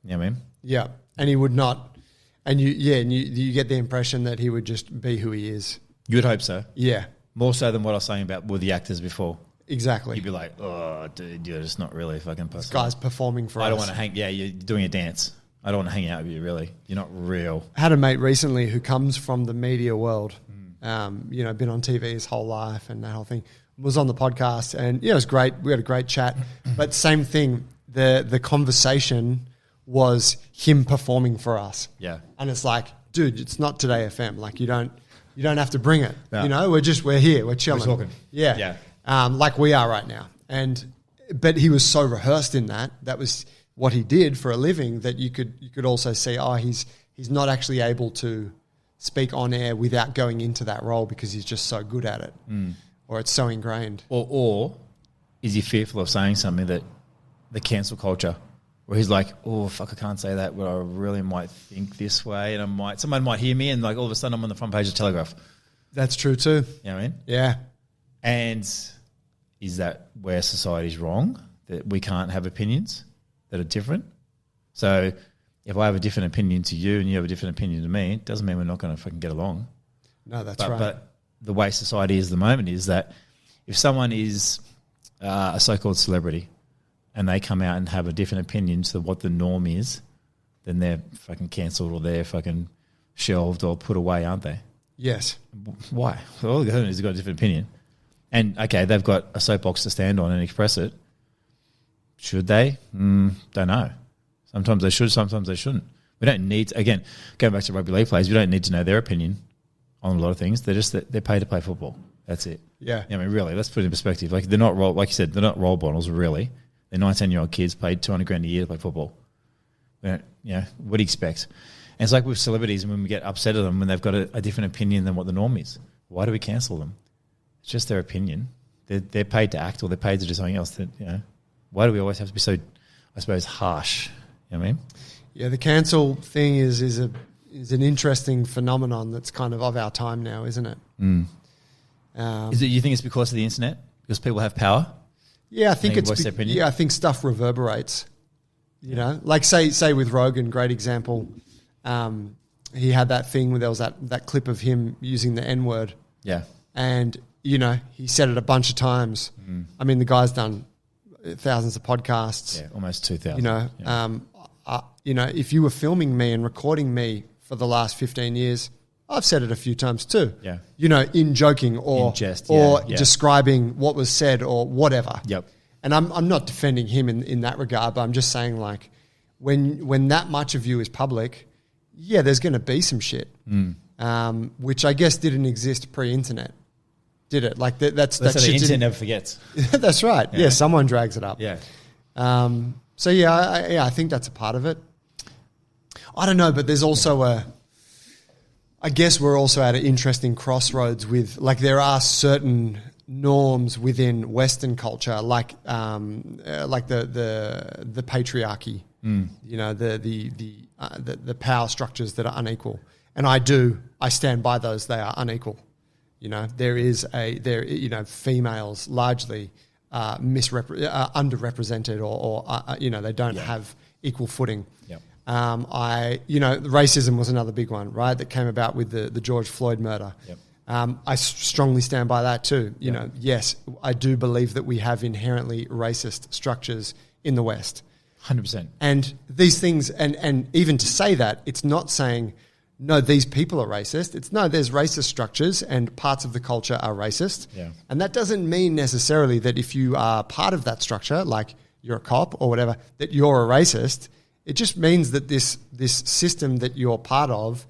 You know what I mean? Yeah. And he would not, and you get the impression that he would just be who he is. You would hope so. Yeah. More so than what I was saying about with the actors before. Exactly. You'd be like, oh, dude, you're just not really a fucking person. This guy's performing for us. I don't want to hang, you're doing a dance. I don't want to hang out with you, really. You're not real. I had a mate recently who comes from the media world, been on TV his whole life and that whole thing. was on the podcast, and it was great. We had a great chat. But same thing, the conversation was him performing for us. Yeah. And it's like, dude, it's not Today FM. Like you don't have to bring it. Yeah. You know, we're here, we're chilling. We're talking. Yeah. Like we are right now. But he was so rehearsed in that. That was what he did for a living, that you could also see, he's not actually able to speak on air without going into that role because he's just so good at it, or it's so ingrained. Or is he fearful of saying something that the cancel culture, where he's like, oh fuck, I can't say that, but I really might think this way, and someone might hear me, and like all of a sudden I'm on the front page of Telegraph. That's true too. You know what I mean? Yeah. And is that where society's wrong, that we can't have opinions that are different? So if I have a different opinion to you and you have a different opinion to me, it doesn't mean we're not going to fucking get along. No, that's right. But the way society is at the moment is that if someone is a so-called celebrity and they come out and have a different opinion to what the norm is, then they're fucking cancelled or they're fucking shelved or put away, aren't they? Yes. Why? Well, all the other is got a different opinion. And, okay, they've got a soapbox to stand on and express it. Should they? Don't know. Sometimes they should, sometimes they shouldn't. We don't need to, again, going back to rugby league players, we don't need to know their opinion on a lot of things. They're paid to play football. That's it. Yeah. I mean, really, let's put it in perspective. Like, they're not like you said, they're not role models, really. They're 19-year-old kids paid $200,000 a year to play football. We don't, what do you expect? And it's like with celebrities, and when we get upset at them when they've got a different opinion than what the norm is, why do we cancel them? It's just their opinion. They're paid to act, or they're paid to do something else. That why do we always have to be so, I suppose, harsh? You know what I mean? Yeah, the cancel thing is an interesting phenomenon that's kind of our time now, isn't it? Is it? You think it's because of the internet? Because people have power? Yeah, I think I think stuff reverberates. You know, like say with Rogan, great example. He had that thing where there was that clip of him using the N-word. Yeah. And, he said it a bunch of times. I mean, the guy's done thousands of podcasts. Yeah, almost 2,000. If you were filming me and recording me for the last 15 years, I've said it a few times too. Yeah. In joking or in jest, describing what was said or whatever. Yep. And I'm not defending him in that regard, but I'm just saying, like, when that much of you is public, there's going to be some shit, which I guess didn't exist pre-internet, did it? Like that's the internet never forgets. That's right. Yeah, someone drags it up. Yeah. I think that's a part of it. I don't know, but there's also I guess we're also at an interesting crossroads with, like, there are certain norms within Western culture, like the patriarchy, the power structures that are unequal, and I stand by those. They are unequal. Females largely underrepresented or they don't have equal footing. Yep. Racism was another big one, right? That came about with the George Floyd murder. Yep. I strongly stand by that too. Yes, I do believe that we have inherently racist structures in the West. 100%. And these things, and even to say that, it's not saying, no, these people are racist. It's no, there's racist structures and parts of the culture are racist. Yeah. And that doesn't mean necessarily that if you are part of that structure, like you're a cop or whatever, that you're a racist. It just means that this system that you're part of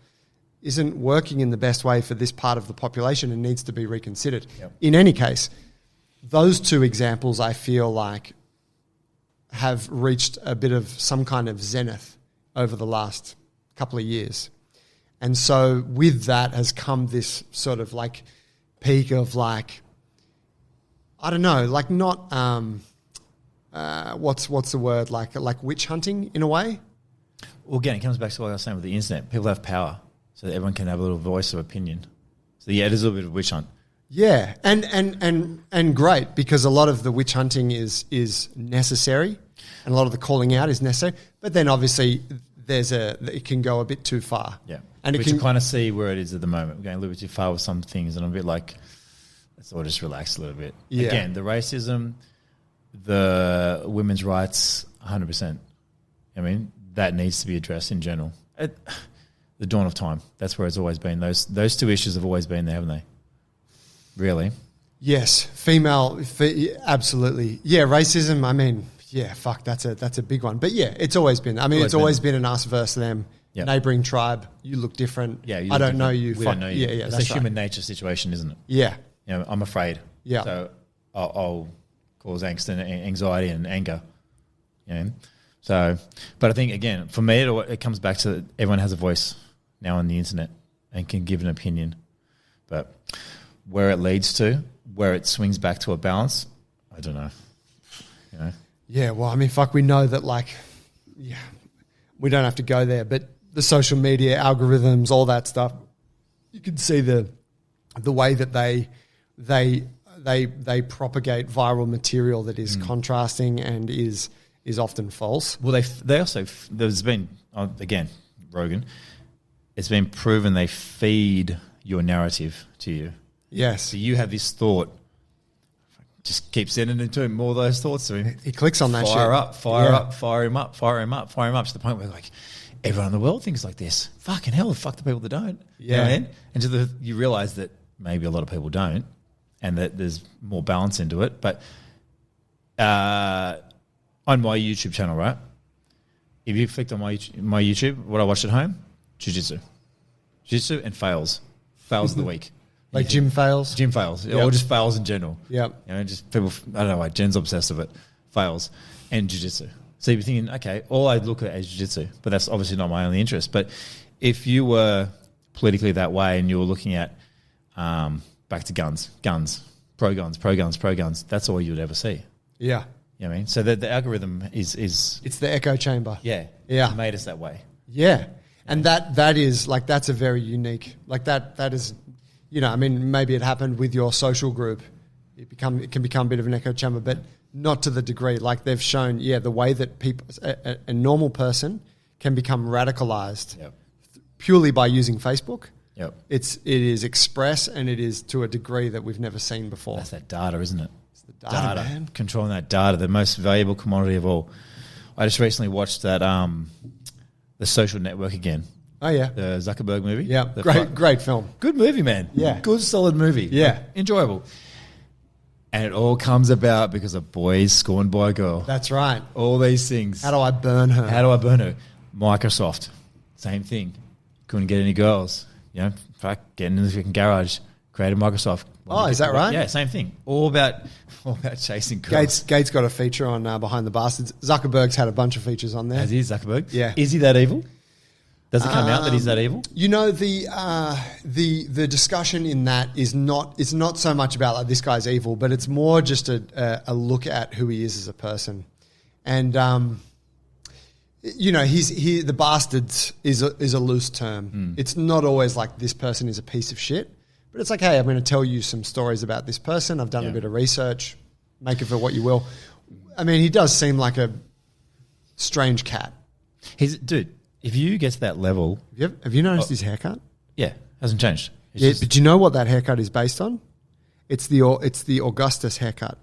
isn't working in the best way for this part of the population and needs to be reconsidered. Yep. In any case, those two examples, I feel like, have reached a bit of some kind of zenith over the last couple of years. And so with that has come this sort of like peak of like, I don't know, like not, what's the word, like witch hunting in a way? Well, again, it comes back to what I was saying with the internet. People have power, so that everyone can have a little voice of opinion. So it is a little bit of witch hunt. Yeah, and great, because a lot of the witch hunting is necessary, and a lot of the calling out is necessary. But then obviously it can go a bit too far. Yeah, and we can kind of see where it is at the moment. We're going a little bit too far with some things, and I'm a bit like, let's all just relax a little bit. Yeah. Again, the racism, the women's rights, 100%. I mean, that needs to be addressed in general. At the dawn of time, that's where it's always been. Those two issues have always been there, haven't they? Really? Yes, absolutely. Yeah, racism. I mean, yeah, fuck, that's a big one. But yeah, it's always been. I mean, it's always been an us versus them. Yep. Neighboring tribe, you look different. Yeah, I don't know you. We don't know you. Yeah, it's a human nature situation, isn't it? Yeah. You know, I'm afraid. Yeah. So I'll cause angst and anxiety and anger. You know? So, but I think again, for me, it comes back to everyone has a voice now on the internet and can give an opinion. But where it leads to, where it swings back to a balance, I don't know. You know? Yeah, well, I mean, fuck, we know that, like, yeah, we don't have to go there, but the social media algorithms, all that stuff, you can see the way that they propagate viral material that is contrasting and is often false. Well, they also, there's been, again, Rogan, it's been proven they feed your narrative to you. Yes. So you have this thought, just keep sending it to him, more of those thoughts to him. He clicks on that shit. Fire up, fire him up to the point where, like, everyone in the world thinks like this. Fucking hell, fuck the people that don't. Yeah. You know what I mean? And you realise that maybe a lot of people don't and that there's more balance into it. But on my YouTube channel, right, if you flicked on my YouTube, what I watched at home, jiu-jitsu and fails of the week. Like gym fails? Gym fails, or just fails in general. Yeah. You know, just people, I don't know why, Jen's obsessed with it, fails, and jiu-jitsu. So you'd be thinking, okay, all I look at is jiu-jitsu, but that's obviously not my only interest. But if you were politically that way and you were looking at back to guns, pro guns, that's all you would ever see. Yeah. You know what I mean? So the algorithm is... It's the echo chamber. Yeah. Yeah. It made us that way. Yeah. And that is, like, that's a very unique, like that is, you know, I mean, maybe it happened with your social group. It can become a bit of an echo chamber, but not to the degree. Like, they've shown, the way that people, a normal person can become radicalized purely by using Facebook. Yep. It is express, and it is to a degree that we've never seen before. That's that data, isn't it? It's the data, man. Controlling that data, the most valuable commodity of all. I just recently watched that The Social Network again. Oh, yeah. The Zuckerberg movie. Yeah, great film. Good movie, man. Yeah. Good, solid movie. Yeah. Like, enjoyable. And it all comes about because a boy is scorned by a girl. That's right. All these things. How do I burn her? Microsoft, same thing. Couldn't get any girls. You know, get in the freaking garage, create a Microsoft. Oh, is that right? Yeah, same thing. All about chasing girls. Gates got a feature on Behind the Bastards. Zuckerberg's had a bunch of features on there. Has he, Zuckerberg? Yeah. Is he that evil? Does it come out that he's that evil? You know, the discussion in that is not, it's not so much about, like, this guy's evil, but it's more just a look at who he is as a person. And you know, the bastards is a loose term. It's not always like this person is a piece of shit, but it's like, hey, I'm going to tell you some stories about this person. I've done a bit of research. Make of it what you will. I mean, he does seem like a strange cat. Dude, if you get to that level... Have you noticed his haircut? Yeah, hasn't changed. But do you know what that haircut is based on? It's the Augustus haircut.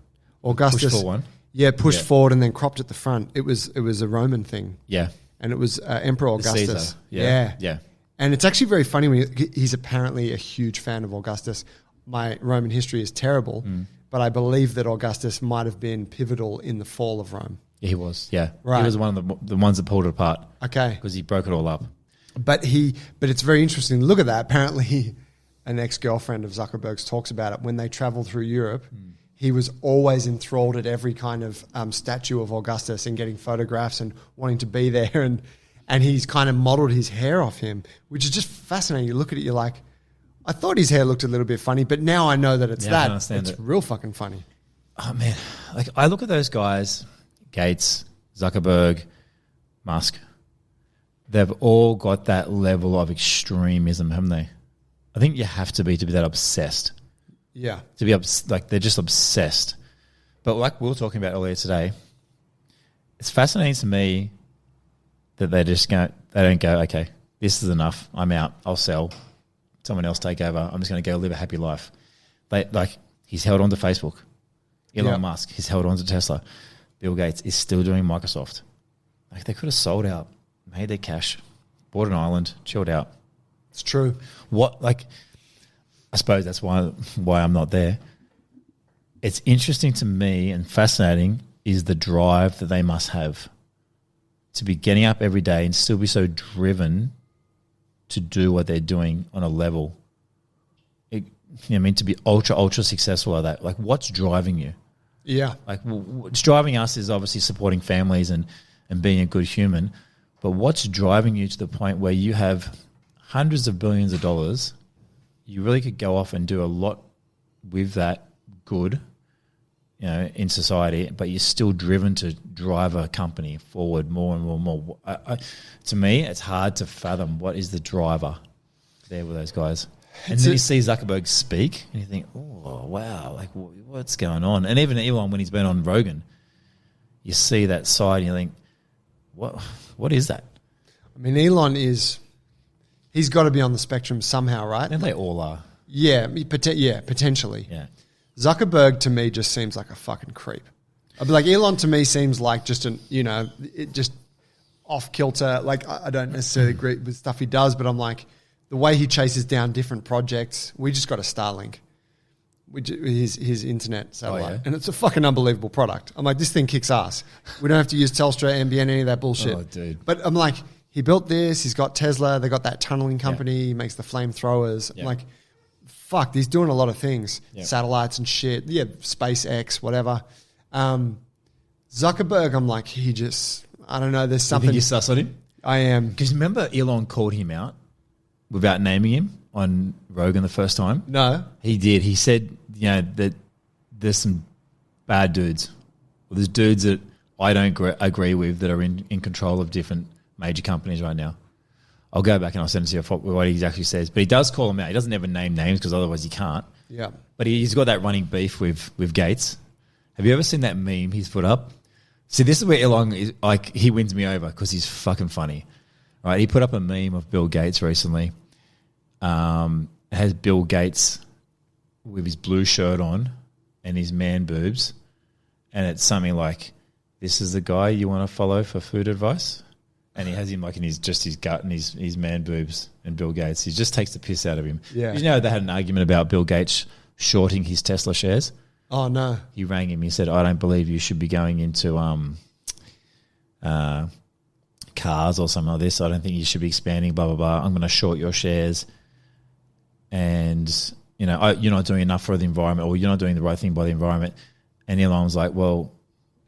Augustus... Push for one. Yeah, pushed forward and then cropped at the front. It was a Roman thing. Yeah. And it was Emperor Augustus. Caesar. Yeah. And it's actually very funny when he's apparently a huge fan of Augustus. My Roman history is terrible, but I believe that Augustus might have been pivotal in the fall of Rome. Yeah, he was. Yeah. Right. He was one of the ones that pulled it apart. Okay. Because he broke it all up. But it's very interesting. Look at that. Apparently, an ex-girlfriend of Zuckerberg's talks about it. When they traveled through Europe, he was always enthralled at every kind of statue of Augustus and getting photographs and wanting to be there. And he's kind of modeled his hair off him, which is just fascinating. You look at it, you're like, I thought his hair looked a little bit funny, but now I know that it's that. It's real fucking funny. Oh, man. Like, I look at those guys, Gates, Zuckerberg, Musk. They've all got that level of extremism, haven't they? I think you have to be that obsessed. Yeah. To be like, they're just obsessed. But like we were talking about earlier today, it's fascinating to me that they don't go, okay, this is enough. I'm out. I'll sell. Someone else take over. I'm just going to go live a happy life. He's held on to Facebook. Elon Musk, he's held on to Tesla. Bill Gates is still doing Microsoft. Like, they could have sold out, made their cash, bought an island, chilled out. It's true. I suppose that's why I'm not there. it's interesting to me and fascinating is the drive that they must have to be getting up every day and still be so driven to do what they're doing on a level. To be ultra successful at that. Like, what's driving you? Yeah. Like, what's driving us is obviously supporting families and being a good human. But what's driving you to the point where you have hundreds of billions of dollars, you really could go off and do a lot with that good, in society, but you're still driven to drive a company forward more and more and more. To me, it's hard to fathom what is the driver there with those guys. And then you see Zuckerberg speak and you think, oh, wow, like what's going on? And even Elon, when he's been on Rogan, you see that side and you think, what is that? I mean, Elon he's got to be on the spectrum somehow, right? And they all are. Yeah, potentially. Yeah. Zuckerberg to me just seems like a fucking creep. I'd be like, Elon to me seems like just just off kilter. Like, I don't necessarily agree with stuff he does, but I'm like, the way he chases down different projects. We just got a Starlink, his internet satellite, and it's a fucking unbelievable product. I'm like, this thing kicks ass. We don't have to use Telstra, NBN, any of that bullshit. Oh, dude. But I'm like, he built this. He's got Tesla. They got that tunneling company. He makes the flamethrowers. I'm like, fuck, he's doing a lot of things. Satellites and shit. Yeah, SpaceX, whatever. Zuckerberg, I'm like, I don't know, there's something. You think you're sus on him? I am. Because remember Elon called him out without naming him on Rogan the first time? No. He did. He said, that there's some bad dudes. Well, there's dudes that I don't agree with that are in control of different major companies right now. I'll go back and I'll send it to you what he actually says. But he does call them out. He doesn't ever name names because otherwise he can't. Yeah. But he's got that running beef with Gates. Have you ever seen that meme he's put up? See, this is where Elon is, like, he wins me over because he's fucking funny. Right? He put up a meme of Bill Gates recently. It has Bill Gates with his blue shirt on and his man boobs. And it's something like, this is the guy you want to follow for food advice? And he has him like in his gut and his man boobs and Bill Gates. He just takes the piss out of him. Yeah. They had an argument about Bill Gates shorting his Tesla shares. Oh, no. He rang him. He said, I don't believe you should be going into cars or something like this. I don't think you should be expanding, blah, blah, blah. I'm going to short your shares. And, you're not doing enough for the environment, or you're not doing the right thing by the environment. And Elon was like, well,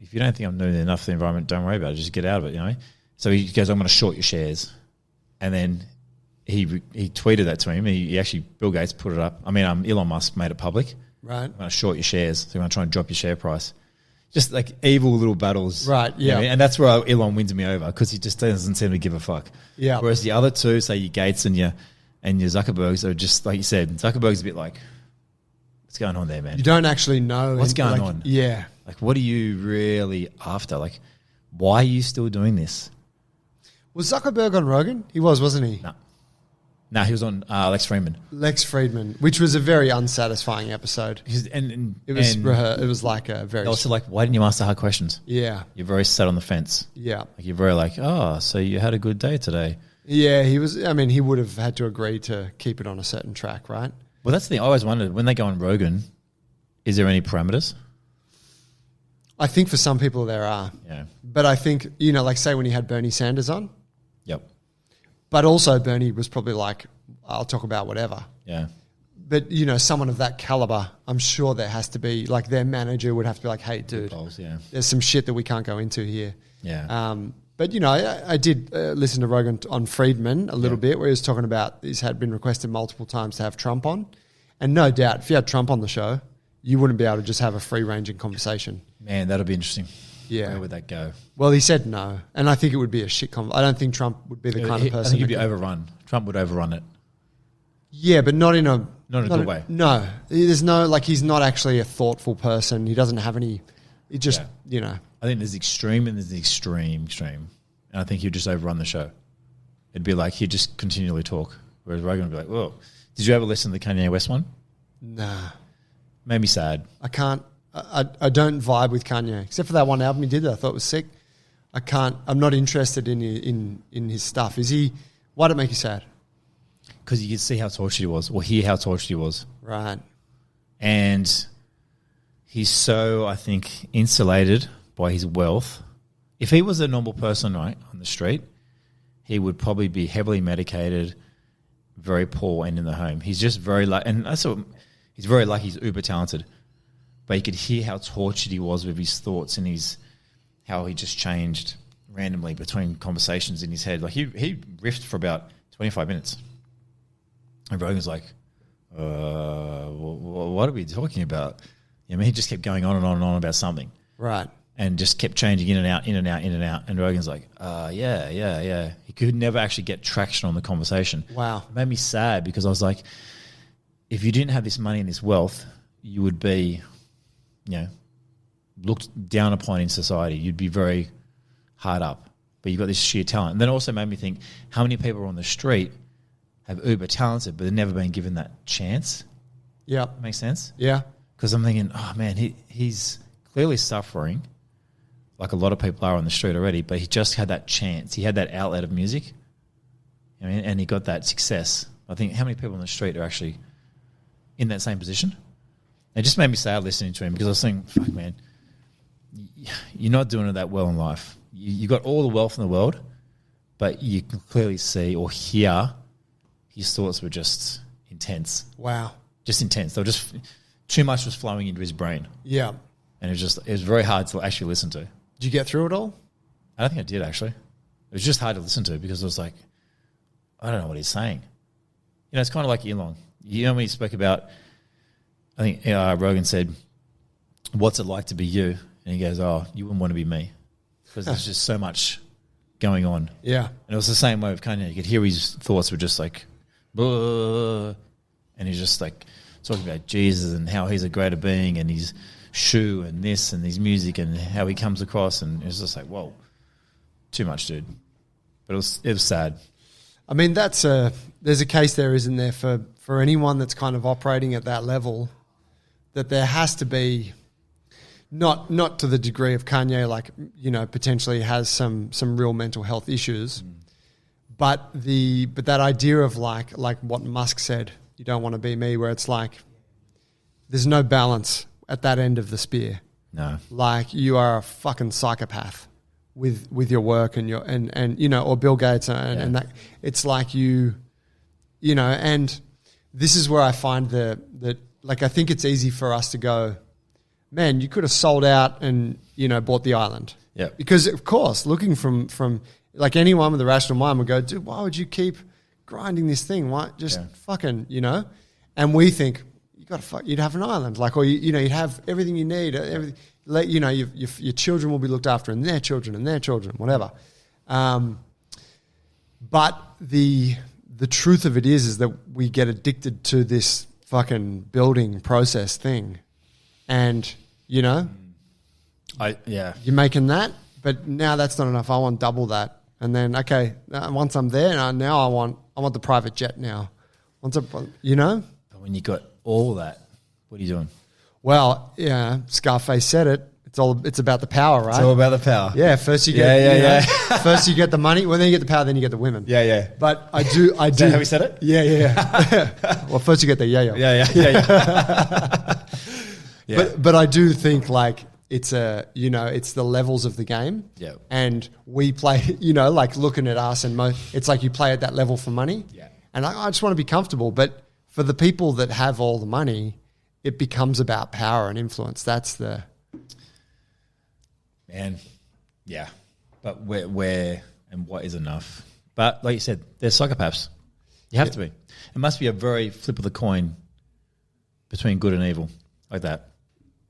if you don't think I'm doing enough for the environment, don't worry about it. Just get out of it, So he goes, I'm going to short your shares. And then he tweeted that to him. He actually, Bill Gates put it up. I mean, Elon Musk made it public. Right. I'm going to short your shares. So I'm going to try and drop your share price. Just like evil little battles. Right, yeah. And that's where Elon wins me over because he just doesn't seem to give a fuck. Yeah. Whereas the other two, say your Gates and your Zuckerbergs, are just, like you said, Zuckerberg's a bit like, what's going on there, man? You don't actually know. What's going on? Yeah. Like, what are you really after? Like, why are you still doing this? Was Zuckerberg on Rogan? He was, wasn't he? No, he was on Lex Fridman. Lex Fridman, which was a very unsatisfying episode. It was like a very... Also, like, why didn't you ask the hard questions? Yeah. You're very set on the fence. Yeah. Like, you're very like, oh, so you had a good day today. Yeah, he was... I mean, he would have had to agree to keep it on a certain track, right? Well, that's the thing. I always wondered, when they go on Rogan, is there any parameters? I think for some people there are. Yeah. But I think, like say when he had Bernie Sanders on. Yep. But also Bernie was probably like, I'll talk about whatever. Yeah. But, someone of that caliber, I'm sure there has to be, like their manager would have to be like, hey, dude, there's some shit that we can't go into here. Yeah. But, I did listen to Rogan on Friedman a little bit where he was talking about he's been requested multiple times to have Trump on. And no doubt, if you had Trump on the show, you wouldn't be able to just have a free-ranging conversation. Man, that'll be interesting. Yeah. Where would that go? Well, he said no. And I think it would be a shit I don't think Trump would be the kind of person... I think he'd be overrun. Trump would overrun it. Yeah, but not in a... Not in a good way. No. There's no... Like, he's not actually a thoughtful person. He doesn't have any... He just, I think there's extreme and there's the extreme. And I think he'd just overrun the show. It'd be like he'd just continually talk. Whereas Rogan would be like, whoa. Did you ever listen to the Kanye West one? Nah. Made me sad. I can't... I don't vibe with Kanye. Except for that one album he did that I thought was sick. I'm not interested in his stuff. Why did it make you sad? Because you could see how tortured he was, or hear how tortured he was. Right. And he's so, I think, insulated by his wealth. If he was a normal person, right, on the street, he would probably be heavily medicated, very poor, and in the home. He's just very lucky, and he's very lucky. He's uber talented, but you could hear how tortured he was with his thoughts and how he just changed randomly between conversations in his head. Like he riffed for about 25 minutes, and Rogan's like, "What are we talking about?" I mean, he just kept going on and on and on about something, Right. and just kept changing in and out, in and out, in and out. And Rogan's like, yeah. He could never actually get traction on the conversation. Wow. It made me sad because I was like, if you didn't have this money and this wealth, you would be, looked down upon in society. You'd be very hard up. But you've got this sheer talent. And then it also made me think, how many people on the street have uber talented but they've never been given that chance? Yeah. Makes sense? Yeah. Because I'm thinking, oh, man, he's clearly suffering like a lot of people are on the street already, but he just had that chance. He had that outlet of music, and he got that success. I think how many people on the street are actually in that same position? It just made me sad listening to him because I was thinking, fuck, man, you're not doing it that well in life. You got all the wealth in the world, but you can clearly see or hear his thoughts were just intense. Wow. Just intense. They were just too much was flowing into his brain. Yeah. And it was very hard to actually listen to. Did you get through it all? I don't think I did, actually. It was just hard to listen to because it was like, I don't know what he's saying. It's kind of like Elon. When he spoke about, I think Rogan said, what's it like to be you? And he goes, oh, you wouldn't want to be me. Because there's just so much going on. Yeah. And it was the same way with Kanye. You could hear his thoughts were just like, and he's just like talking about Jesus and how he's a greater being and his shoe and this and his music and how he comes across, and it was just like, whoa, too much, dude. But it was sad. I mean, there's a case there, isn't there, for anyone that's kind of operating at that level, that there has to be, not to the degree of Kanye, like, potentially has some real mental health issues, but that idea of like what Musk said, you don't want to be me, where it's like there's no balance at that end of the spear. No. Like, you are a fucking psychopath with your work and or Bill Gates and that. It's like and this is where I find that like, I think it's easy for us to go, man, you could have sold out and bought the island. Yeah. Because of course, looking from like anyone with a rational mind would go, dude, why would you keep grinding this thing? Why just fucking, And we think, you'd have an island, like, or you'd have everything you need, everything. Your children will be looked after, and their children, whatever. But the truth of it is that we get addicted to this fucking building process thing, and you're making that, but now that's not enough. I want double that, and then once I'm there, now I want the private jet now. But when you got all that, what are you doing? Well, Scarface said it. It's about the power, right? It's all about the power. Yeah, first you get first you get the money, well then you get the power, then you get the women. Yeah. But I do. Is that how he said it? Yeah. Well, first you get the yeah. But I do think like it's it's the levels of the game. Yeah. And we play, like looking at us and it's like you play at that level for money. Yeah. And I just want to be comfortable, but for the people that have all the money, it becomes about power and influence. That's the... Man, yeah. But where and what is enough? But like you said, they're psychopaths. You have to be. It must be a very flip of the coin between good and evil, like that.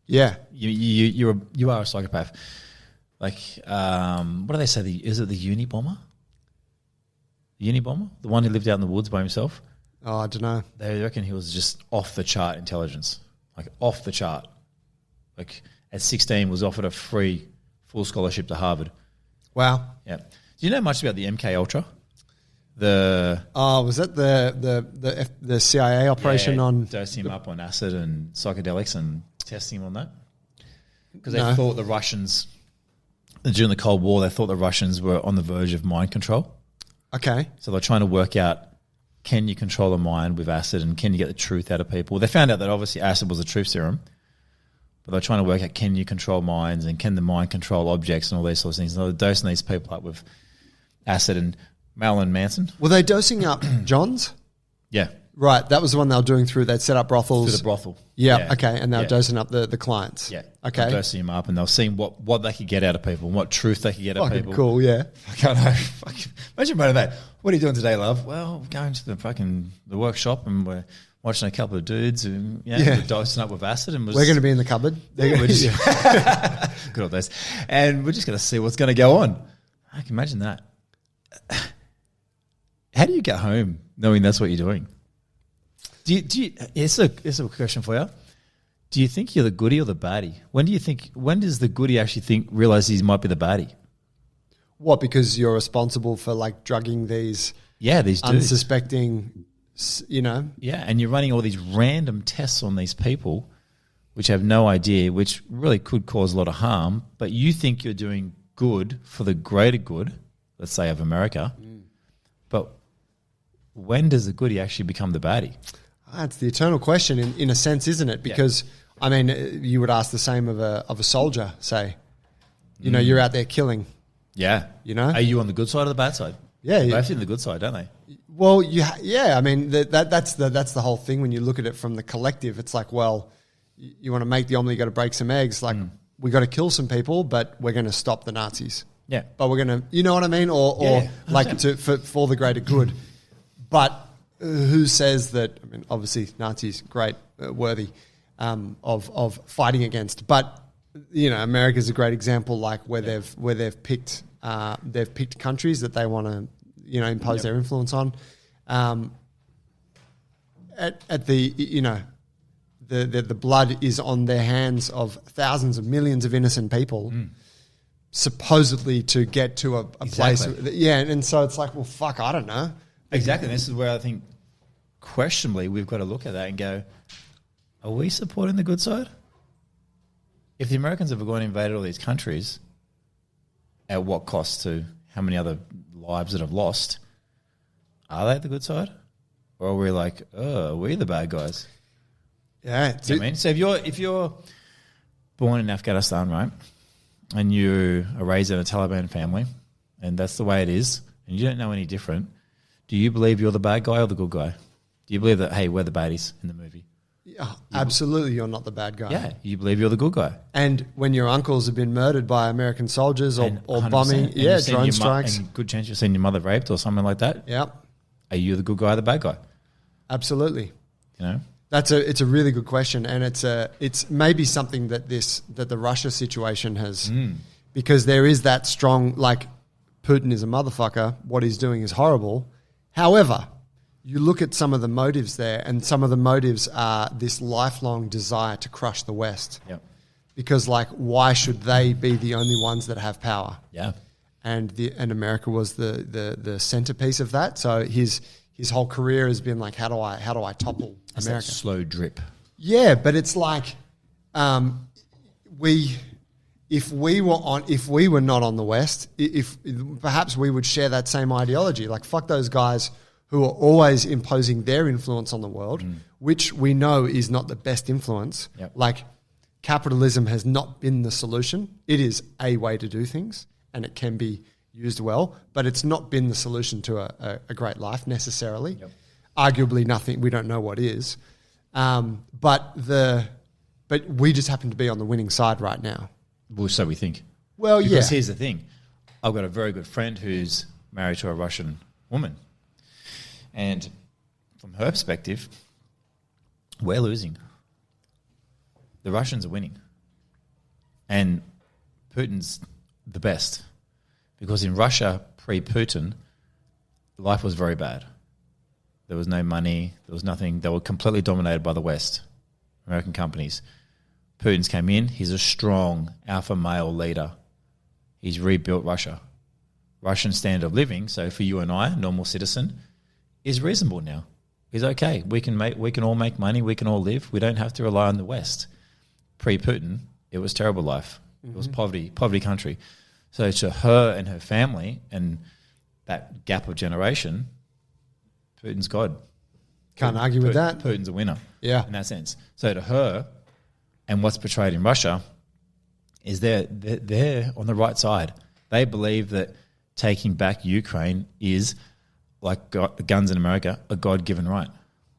Yeah. You are a psychopath. Like, what do they say? Is it the Unabomber? The Unabomber? The one who lived out in the woods by himself? Oh, I don't know. They reckon he was just off the chart intelligence, like off the chart. Like at 16 was offered a free full scholarship to Harvard. Wow. Yeah. Do you know much about the MK Ultra? Was that the CIA operation on dosing him up on acid and psychedelics and testing him on that? Because they thought the Russians during the Cold War, they thought the Russians were on the verge of mind control. Okay. So they're trying to work out, can you control a mind with acid and can you get the truth out of people? They found out that obviously acid was a truth serum, but they're trying to work out, can you control minds and can the mind control objects and all these sorts of things. And they're dosing these people up with acid. And Marilyn Manson. Were they dosing up Johns? Yeah. Right, that was the one they were doing through. They'd set up brothels. Through the brothel. Yeah, okay, and they were dosing up the clients. Yeah. Okay. Dosing them up, and they were seeing what they could get out of people and what truth they could get out of people. Cool, yeah. I know. Imagine about that. What are you doing today, love? Well, we're going to the workshop and we're watching a couple of dudes and we're dosing up with acid. And we're going to be in the cupboard. We're just, good old days. And we're just going to see what's going to go on. I can imagine that. How do you get home knowing that's what you're doing? It's a question for you. Do you think you're the goodie or the baddie? When does the goodie actually realize he might be the baddie? What, because you're responsible for like drugging these dudes. Unsuspecting, Yeah, and you're running all these random tests on these people which have no idea, which really could cause a lot of harm, but you think you're doing good for the greater good, let's say of America, but when does the goodie actually become the baddie? That's the eternal question in a sense, isn't it? Because, I mean, you would ask the same of a soldier, say. You're out there killing. Yeah. Are you on the good side or the bad side? Yeah. They're both in the good side, don't they? Well, I mean, that's the whole thing when you look at it from the collective. It's like, well, you want to make the omelet, you got to break some eggs. Like, we got to kill some people, but we're going to stop the Nazis. Yeah. But we're going to, you know what I mean? Or like for the greater good. But who says that? I mean, obviously, Nazis, great, worthy of fighting against. But America's a great example, like where they've picked countries that they want to impose their influence on. At the the blood is on their hands of thousands of millions of innocent people. Supposedly to get to a place, and so it's like, well, fuck, I don't know. Exactly. This is where I think, questionably, we've got to look at that and go, are we supporting the good side? If the Americans have gone and invaded all these countries, at what cost to how many other lives that have lost, are they the good side? Or are we like, oh, we're the bad guys? Yeah. You know what I mean? So if you're born in Afghanistan, right, and you are raised in a Taliban family, and that's the way it is, and you don't know any different, do you believe you're the bad guy or the good guy? Do you believe that, hey, we're the baddies in the movie? Yeah, absolutely, you're not the bad guy. Yeah, you believe you're the good guy. And when your uncles have been murdered by American soldiers or bombing, drone strikes. And good chance you've seen your mother raped or something like that. Yep. Are you the good guy or the bad guy? Absolutely. It's a really good question, and it's maybe something that the Russia situation has, because there is that strong, like, Putin is a motherfucker, what he's doing is horrible. However, you look at some of the motives there, and some of the motives are this lifelong desire to crush the West. Yep. Because, like, why should they be the only ones that have power? Yeah. And America was the centerpiece of that. So his whole career has been like, how do I topple It's America? that slow drip. Yeah, but it's like, if we were not on the West, if perhaps we would share that same ideology. Like, fuck those guys who are always imposing their influence on the world, which we know is not the best influence. Yep. Like, capitalism has not been the solution. It is a way to do things, and it can be used well, but it's not been the solution to a great life necessarily. Yep. Arguably nothing, we don't know what is. But we just happen to be on the winning side right now. Well, so we think. Well, because here's the thing. I've got a very good friend who's married to a Russian woman. And from her perspective, we're losing. The Russians are winning. And Putin's the best. Because in Russia, pre-Putin, life was very bad. There was no money. There was nothing. They were completely dominated by the West, American companies. Putin's came in. He's a strong alpha male leader. He's rebuilt Russia. Russian standard of living, so for you and I, normal citizen, is reasonable now. Is okay. We can all make money. We can all live. We don't have to rely on the West. Pre-Putin, it was terrible life. It was poverty country. So to her and her family and that gap of generation, Putin's God. Can't argue with that. Putin's a winner. Yeah. In that sense. So to her, And what's portrayed in Russia is they're on the right side. They believe that taking back Ukraine is, like guns in America, a God-given right.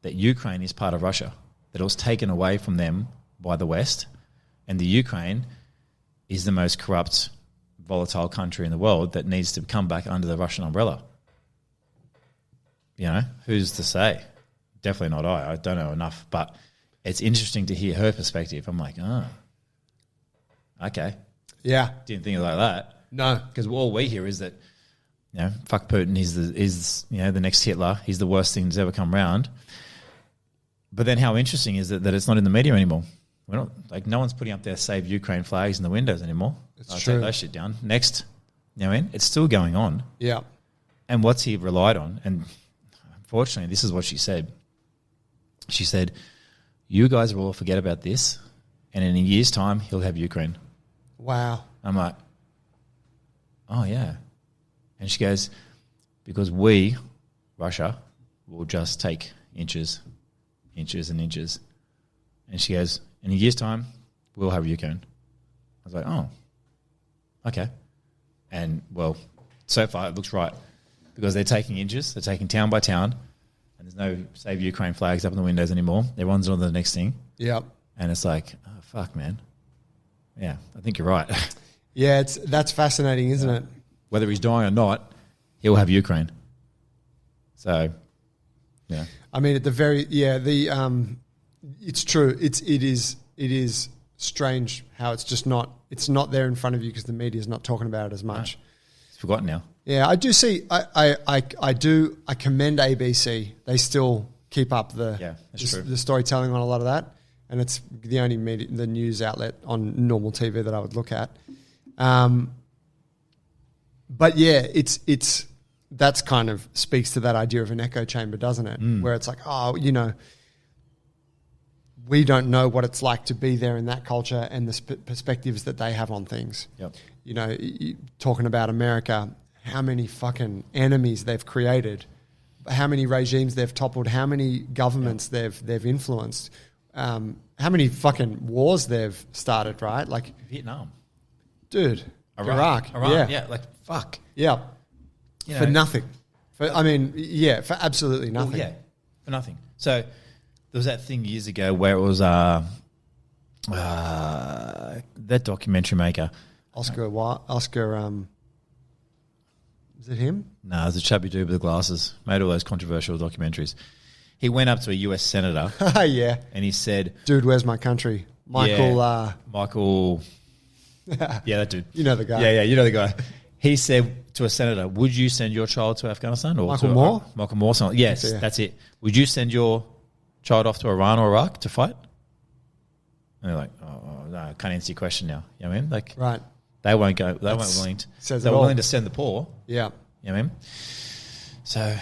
That Ukraine is part of Russia. That it was taken away from them by the West. And the Ukraine is the most corrupt, volatile country in the world that needs to come back under the Russian umbrella. You know, who's to say? Definitely not I. I don't know enough. But it's interesting to hear her perspective. I'm like, oh, okay. Yeah. Didn't think of it like that. No. Because all we hear is that, you know, fuck Putin, he's the next Hitler. He's the worst thing that's ever come round. But then how interesting is it that it's not in the media anymore? We're not, like, no one's putting up their Save Ukraine flags in the windows anymore. It's true. Take that shit down. Next, you know what I mean? It's still going on. Yeah. And what's he relied on? And unfortunately, this is what she said. She said, you guys will all forget about this, and in a year's time, he'll have Ukraine. Wow. I'm like, oh, yeah. And she goes, because we, Russia, will just take inches and inches. And she goes, in a year's time, we'll have Ukraine. I was like, oh, okay. And, well, so far it looks right because they're taking inches, they're taking town by town, and there's no Save Ukraine flags up in the windows anymore. Everyone's on to the next thing. Yep. And it's like, oh, fuck, man. Yeah, I think you're right. Yeah, that's fascinating, isn't it? Whether he's dying or not, he'll have Ukraine. So, yeah. I mean, it's true. It is strange how it's not there in front of you because the media's not talking about it as much. No. It's forgotten now. Yeah, I do see. I commend ABC. They still keep up the storytelling on a lot of that, and it's the only the news outlet on normal TV that I would look at. But yeah, it's that's kind of speaks to that idea of an echo chamber, doesn't it? Where it's like, oh, you know, we don't know what it's like to be there in that culture and the perspectives that they have on things. Yep. You know, talking about America, how many fucking enemies they've created, how many regimes they've toppled, how many governments they've influenced, how many fucking wars they've started, right? Like Vietnam. Dude. Iraq. Yeah, like fuck. Yeah. You for know, nothing. For absolutely nothing. Well, yeah, for nothing. So there was that thing years ago where it was that documentary maker. Oscar, is it him? No, it was a chubby dude with the glasses. Made all those controversial documentaries. He went up to a US senator. Yeah. And he said, dude, where's my country? Michael. Yeah, that dude. You know the guy. Yeah, you know the guy. He said to a senator, would you send your child to Afghanistan? Or Michael Moore? Michael Moore. Yes, that's it. Would you send your child off to Iran or Iraq to fight? And they're like, oh no, I can't answer your question now. You know what I mean? Like, right. They won't go. They weren't willing to. They were willing to send the poor. Yeah. You know what I mean? So,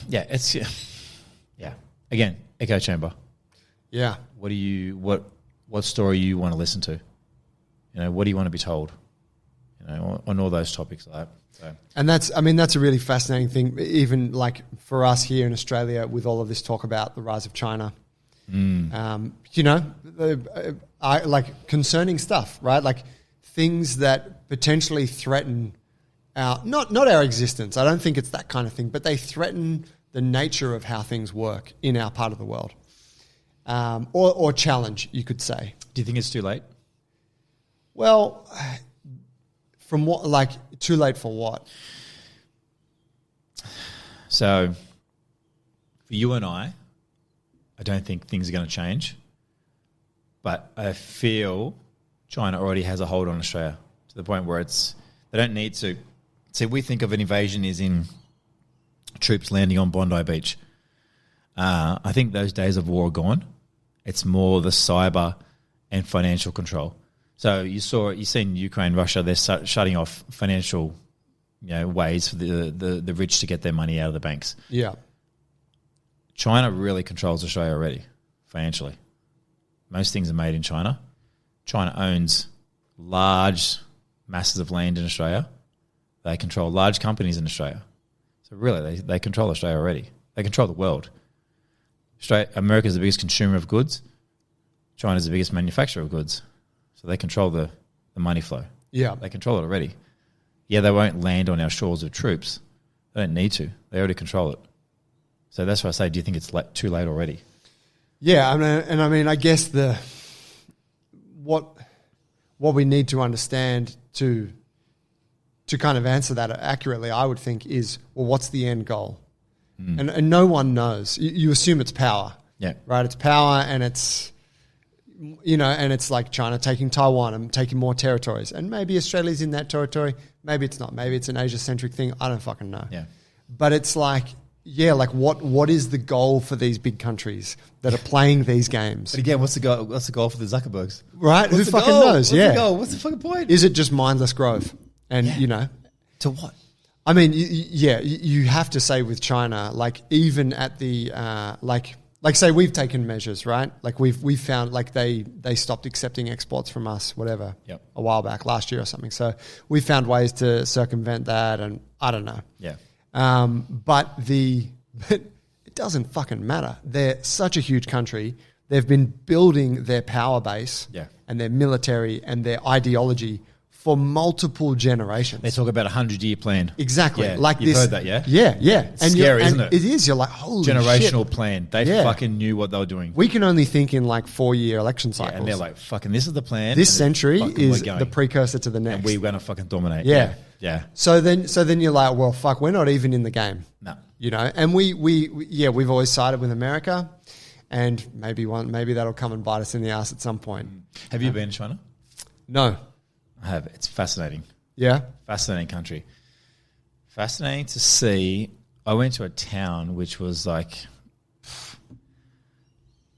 yeah, it's again, echo chamber. Yeah. What story you want to listen to? You know, what do you want to be told? You know, on all those topics like that. So. And that's a really fascinating thing. Even like for us here in Australia, with all of this talk about the rise of China. You know, like concerning stuff, right? Like things that potentially threaten not our existence. I don't think it's that kind of thing, but they threaten the nature of how things work in our part of the world, or challenge, you could say. Do you think it's too late? Well, from what, like, too late for what? So, for you and I don't think things are going to change, but I feel China already has a hold on Australia to the point where they don't need to. See, we think of an invasion as in troops landing on Bondi Beach. I think those days of war are gone. It's more the cyber and financial control. So you've seen Ukraine, Russia, they're shutting off financial, ways for the rich to get their money out of the banks. Yeah. China really controls Australia already, financially. Most things are made in China. China owns large masses of land in Australia. They control large companies in Australia. So really, they control Australia already. They control the world. America is the biggest consumer of goods. China's the biggest manufacturer of goods. So they control the money flow. Yeah. They control it already. Yeah, they won't land on our shores with troops. They don't need to. They already control it. So that's why I say, do you think it's too late already? Yeah, I mean, I guess what we need to understand to kind of answer that accurately, I would think, is, well, what's the end goal? And no one knows. You assume it's power. Yeah. Right? It's power, and it's, and it's like China taking Taiwan and taking more territories. And maybe Australia's in that territory. Maybe it's not. Maybe it's an Asia-centric thing. I don't fucking know. Yeah. But it's like, what is the goal for these big countries that are playing these games? But again, what's the goal? What's the goal for the Zuckerbergs? Right? Who fucking goal? knows? What's the goal? What's the fucking point? Is it just mindless growth? And, To what? I mean, you have to say with China, like even at the, like say we've taken measures, right? Like we've found like they stopped accepting exports from us, whatever, a while back, last year or something. So we found ways to circumvent that, and I don't know. Yeah. But it doesn't fucking matter. They're such a huge country. They've been building their power base and their military and their ideology for multiple generations. They talk about 100-year plan. Exactly. Yeah, like you've this. heard that, yeah? Yeah. It's scary, isn't it? It is. You're like, holy generational shit. plan. They fucking knew what they were doing. We can only think in like 4-year election cycles. And they're like, fucking, this is the plan. This century is the precursor to the next. And we're going to fucking dominate. Yeah. Yeah. So then you're like, well, fuck, we're not even in the game. No. And we've always sided with America, and maybe that'll come and bite us in the ass at some point. Have you been to China? No. I have. It's fascinating. Yeah. Fascinating country. Fascinating to see. I went to a town which was like,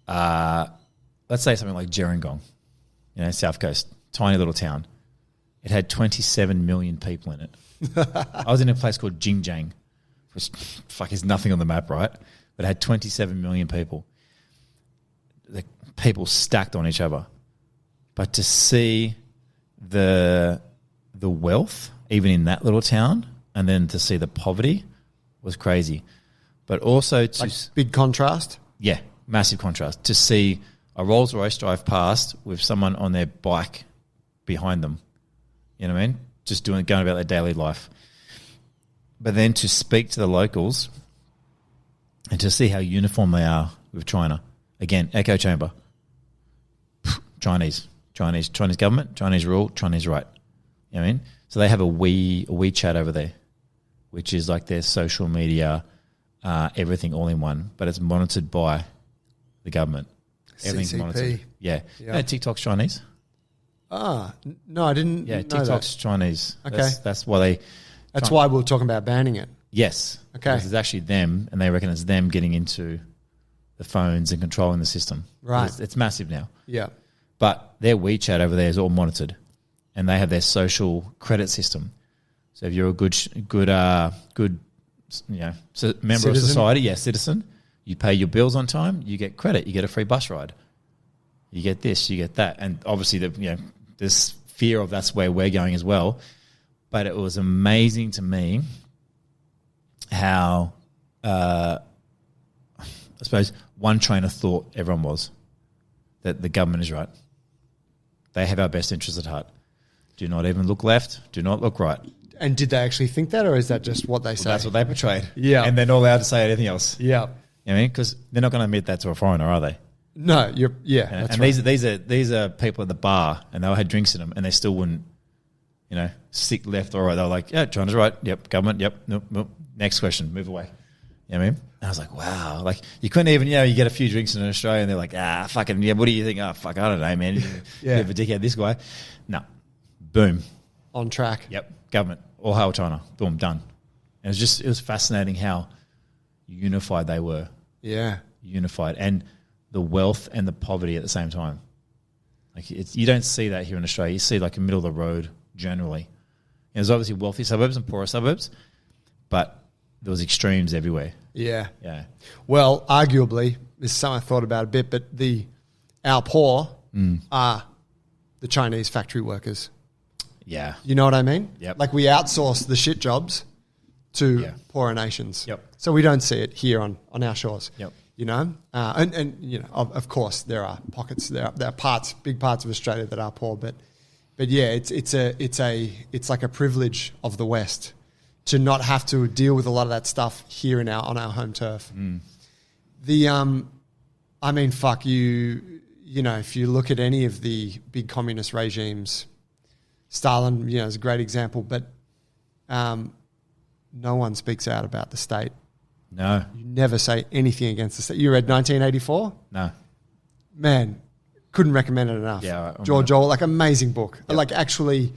let's say something like Gerringong, South Coast, tiny little town. It had 27 million people in it. I was in a place called Xinjiang, which is nothing on the map, right? But it had 27 million people. The people stacked on each other. But to see the wealth, even in that little town, and then to see the poverty was crazy. But also to... Like big contrast? Yeah, massive contrast. To see a Rolls Royce drive past with someone on their bike behind them. You know what I mean? Just going about their daily life. But then to speak to the locals and to see how uniform they are with China. Again, echo chamber. Chinese government, Chinese rule, Chinese right. You know what I mean? So they have a WeChat over there, which is like their social media, everything all in one, but it's monitored by the government. Everything's CCP. monitored. Yeah. TikTok's Chinese. No, I didn't know TikTok's that. Chinese. Okay. That's why they... That's why we were talking about banning it. Yes. Okay. Because it's actually them, and they reckon it's them getting into the phones and controlling the system. Right. It's massive now. Yeah. But their WeChat over there is all monitored, and they have their social credit system. So if you're a good member of society, citizen, you pay your bills on time, you get credit, you get a free bus ride, you get this, you get that, and obviously there's fear of that's where we're going as well. But it was amazing to me how I suppose one train of thought everyone was that the government is right. They have our best interests at heart. Do not even look left. Do not look right. And did they actually think that, or is that just what they say? That's what they portrayed. Yeah. And they're not allowed to say anything else. Yeah. You know what I mean? Because they're not going to admit that to a foreigner, are they? No, And these are people at the bar, and they had drinks in them, and they still wouldn't, stick left or right. They were like, yeah, China's right. Yep, government. Yep, nope. Next question, move away. You know what I mean? And I was like, wow. Like, you couldn't even, you get a few drinks in Australia, and they're like, fucking, what do you think? Oh, fuck, I don't know, man. Yeah. Bit of a dickhead, this guy. No. Boom. On track. Yep, government. All hail China. Boom, done. And it was fascinating how unified they were. Yeah. Unified. And the wealth and the poverty at the same time. Like, you don't see that here in Australia. You see like a middle of the road generally. There's obviously wealthy suburbs and poorer suburbs, but there was extremes everywhere. Yeah. Yeah. Well, arguably, this is something I thought about a bit, but our poor are the Chinese factory workers. Yeah. You know what I mean? Yep. Like, we outsource the shit jobs to poorer nations. Yep. So we don't see it here on our shores. Yep. you know, and you know, of course there are pockets, there are parts, big parts of Australia that are poor, but yeah, it's like a privilege of the West to not have to deal with a lot of that stuff here on our home turf. I mean, fuck you know, if you look at any of the big communist regimes, Stalin, you know, is a great example, but no one speaks out about the state. No. You never say anything against the state. You read 1984? No. Man, couldn't recommend it enough. Yeah, George Orwell, like amazing book. Yep. Like actually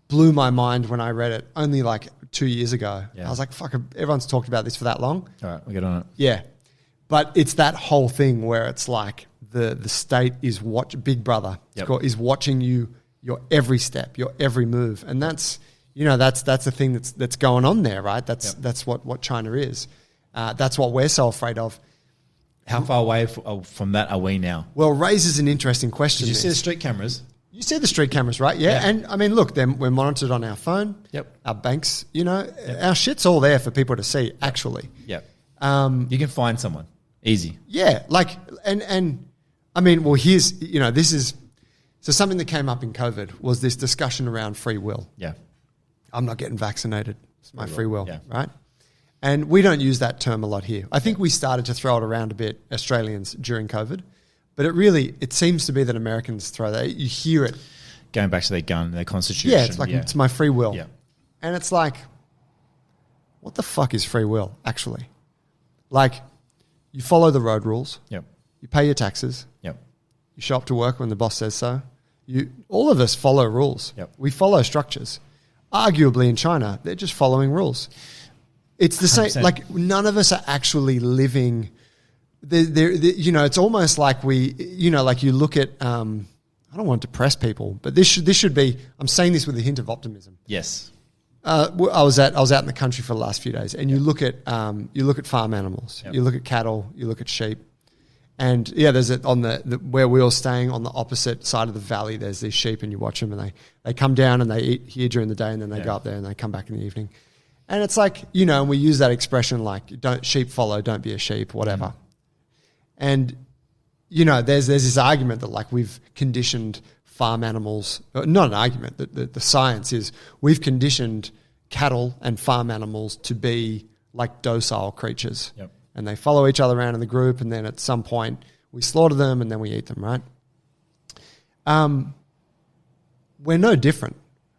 blew my mind when I read it only like 2 years ago. Yeah. I was like, fuck, everyone's talked about this for that long. All right, we'll get on it. Yeah. But it's that whole thing where it's like the state is Big Brother is watching you, your every step, your every move. And that's, you know, that's the thing that's going on there, right? That's what China is. That's what we're so afraid of. How far away from that are we now? Well, raises an interesting question. Did you see the street cameras? You see the street cameras, right? Yeah. And I mean, look, we're monitored on our phone. Yep. Our banks, you know, our shit's all there for people to see, actually. Yep. You can find someone. Easy. Yeah. Like, and I mean, well, here's, you know, so something that came up in COVID was this discussion around free will. Yeah. I'm not getting vaccinated. It's my free will, yeah. right? And we don't use that term a lot here. I think we started to throw it around a bit, Australians, during COVID. But it seems to be that Americans throw that. You hear it. Going back to their gun, their constitution. Yeah, it's like, it's my free will. Yeah. And it's like, what the fuck is free will, actually? Like, you follow the road rules. Yep. You pay your taxes. Yep. You show up to work when the boss says so. All of us follow rules. Yep. We follow structures. Arguably in China, they're just following rules. It's the 100%. Same. Like, none of us are actually living. You know, it's almost like like you look at. I don't want to depress people, but this should be. I'm saying this with a hint of optimism. Yes. I was out in the country for the last few days, and you look at farm animals. Yep. You look at cattle. You look at sheep. And yeah, there's on where we were staying on the opposite side of the valley. There's these sheep, and you watch them, and they come down and they eat here during the day, and then they go up there and they come back in the evening. And it's like, you know, and we use that expression like, "Don't sheep follow, don't be a sheep," whatever. Mm. And you know, there's this argument that like we've conditioned farm animals. Not an argument. The science is we've conditioned cattle and farm animals to be like docile creatures. Yep. And they follow each other around in the group, and then at some point we slaughter them and then we eat them, right? We're no different.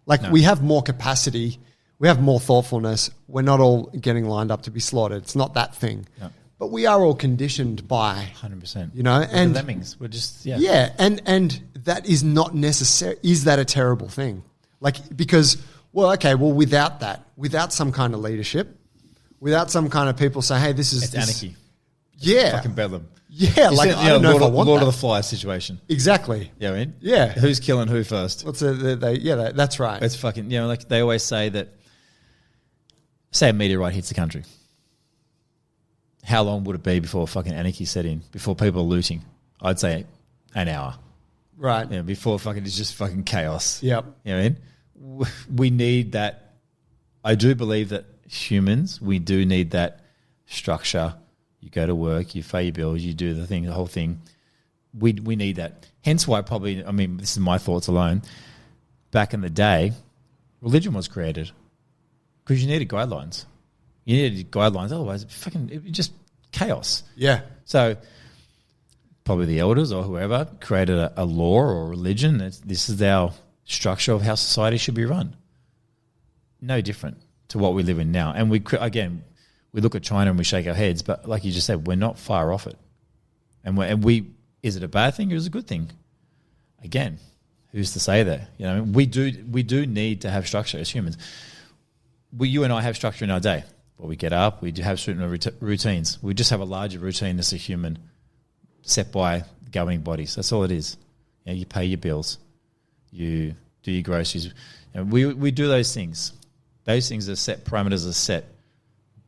Like we have more capacity, we have more thoughtfulness. We're not all getting lined up to be slaughtered. It's not that thing. No. But we are all conditioned by 100%. You know, and the lemmings. We're just and that is not necessary. Is that a terrible thing? Like because without some kind of leadership. Without some kind of people say, hey, it's anarchy. Yeah. Fucking bedlam. Yeah, like, I don't know if I want Lord of the Flies situation. Exactly. Yeah, I mean? Yeah. Who's killing who first? That's right. It's fucking, you know, like they always say that, say a meteorite hits the country. How long would it be before fucking anarchy set in? Before people are looting? I'd say an hour. Right. Yeah, before fucking, it's just fucking chaos. Yep. You know what I mean? We need that. I do believe that humans, we do need that structure. You go to work, you pay your bills, you do the whole thing. We need that. Hence why this is my thoughts alone. Back in the day, religion was created because you needed guidelines. You needed guidelines, otherwise it was just chaos. Yeah. So probably the elders or whoever created a law or religion. This is our structure of how society should be run. No different to what we live in now. And we look at China and we shake our heads, but like you just said, we're not far off it. And is it a bad thing or is it a good thing? Again, who's to say that? You know, we do need to have structure as humans. You and I have structure in our day. Well, we get up, we do have certain routines. We just have a larger routine as a human set by governing bodies. That's all it is. You know, you pay your bills, you do your groceries. You know, we do those things. Those things are set, parameters are set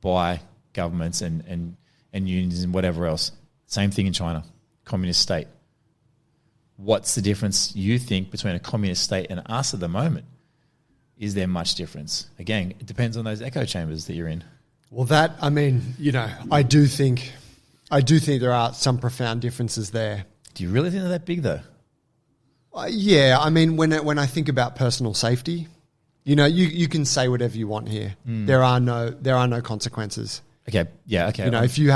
by governments and unions and whatever else. Same thing in China, communist state. What's the difference you think between a communist state and us at the moment? Is there much difference? Again, it depends on those echo chambers that you're in. Well, I do think I do think there are some profound differences there. Do you really think they're that big though? Yeah, I mean, when I think about personal safety, you can say whatever you want here. There are no consequences. Okay, yeah, okay. If you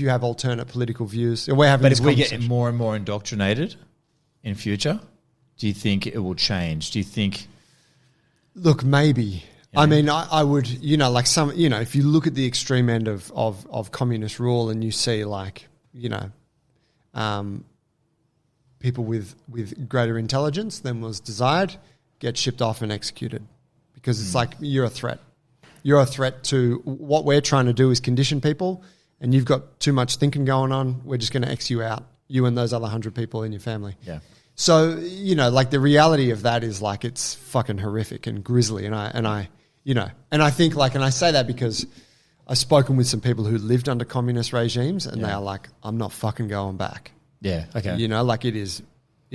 have alternate political views, we're having. But this if we get more and more indoctrinated in future, do you think it will change? Do you think? Look, maybe. I mean, I would, if you look at the extreme end of communist rule and you see people with greater intelligence than was desired get shipped off and executed because it's like you're a threat. You're a threat to what we're trying to do is condition people, and you've got too much thinking going on. We're just going to X you out, you and those other 100 people in your family. Yeah. So, the reality of that is it's fucking horrific and grisly. And I think and I say that because I've spoken with some people who lived under communist regimes and they are like, I'm not fucking going back. Yeah. Okay. It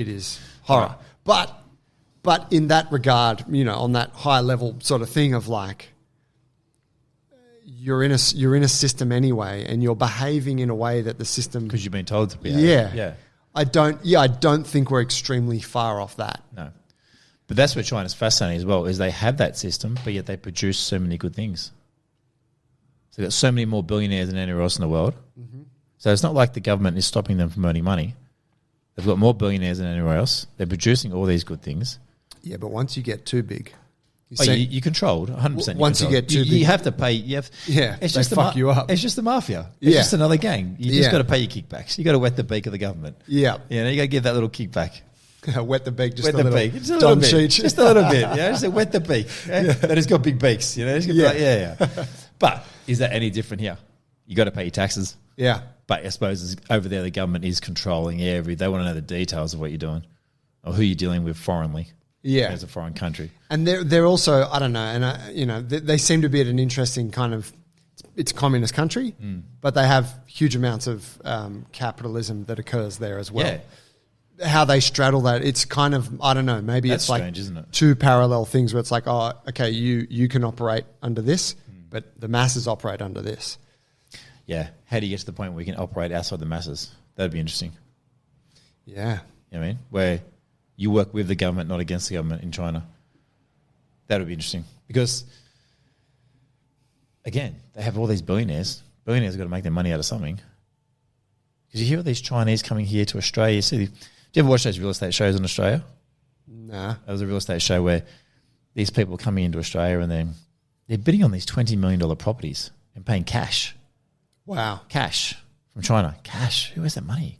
is horror. But in that regard, on that high level sort of thing of you're in a system anyway, and you're behaving in a way that the system, because you've been told to behave. Yeah. I don't think we're extremely far off that. No. But that's where China's fascinating as well, is they have that system, but yet they produce so many good things. So they've got so many more billionaires than anywhere else in the world. Mm-hmm. So it's not like the government is stopping them from earning money. They've got more billionaires than anywhere else. They're producing all these good things. Yeah, but once you get too big, you're controlled, 100%. Once you get too big, you have to pay. It's just fuck you up. It's just the mafia. It's just another gang. You just got to pay your kickbacks. You got to wet the beak of the government. Yeah, you got to give that little kickback. Wet the beak, just wet a the little. Beak. Just a little bit. Just a little bit. Just wet the beak. That has got big beaks. But is that any different here? You got to pay your taxes. Yeah. But I suppose over there the government is controlling they want to know the details of what you're doing or who you're dealing with foreignly. Yeah, as a foreign country, and they're also, I don't know, and they seem to be at an interesting kind of, it's a communist country, but they have huge amounts of capitalism that occurs there as well. Yeah. How they straddle that, it's kind of, I don't know, maybe That's it's like strange, isn't it? Two parallel things where it's like, oh, okay, you can operate under this, but the masses operate under this. Yeah, how do you get to the point where you can operate outside the masses? That'd be interesting. Yeah, you know what I mean, where you work with the government, not against the government in China. That would be interesting because, again, they have all these billionaires. Billionaires have got to make their money out of something. Because you hear all these Chinese coming here to Australia. Do you ever watch those real estate shows in Australia? Nah. There was a real estate show where these people are coming into Australia and they're bidding on these $20 million properties and paying cash. Wow. Cash from China. Cash. Who has that money?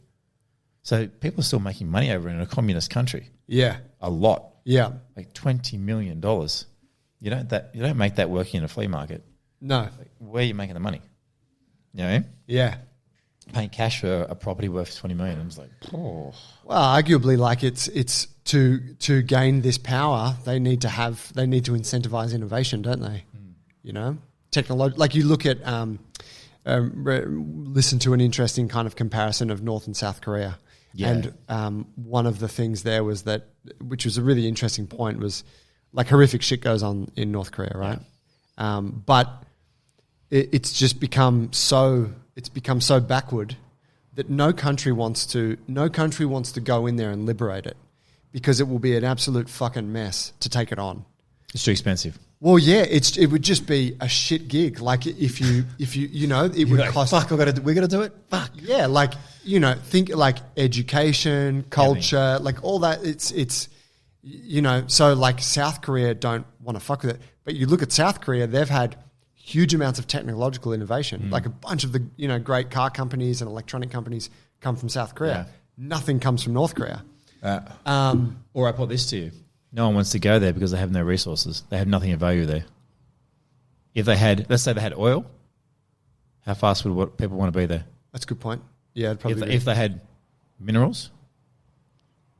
So people are still making money over in a communist country. Yeah. A lot. Yeah. Like $20 million. You don't make that working in a flea market. No. Where are you making the money? You know what I mean? Yeah. Paying cash for a property worth $20 million. I'm just like, oh. Well, arguably, it's to gain this power, they need to incentivize innovation, don't they? Technology. Like you look at, listen to an interesting kind of comparison of North and South Korea. Yeah. And one of the things there was that, which was a really interesting point, was like horrific shit goes on in North Korea, right? Yeah. But it's just become so backward that no country wants to go in there and liberate it because it will be an absolute fucking mess to take it on. It's too expensive. Well, yeah, it would just be a shit gig. Like if you it would cost. Fuck, we're gonna do it. Fuck. Yeah, like think like education, culture, like all that. It's so like South Korea don't want to fuck with it, but you look at South Korea, they've had huge amounts of technological innovation. Like a bunch of the great car companies and electronic companies come from South Korea. Yeah. Nothing comes from North Korea. Or I put this to you. No one wants to go there because they have no resources. They have nothing of value there. If they had, let's say they had oil, how fast would people want to be there? That's a good point. Yeah, it'd probably if they had minerals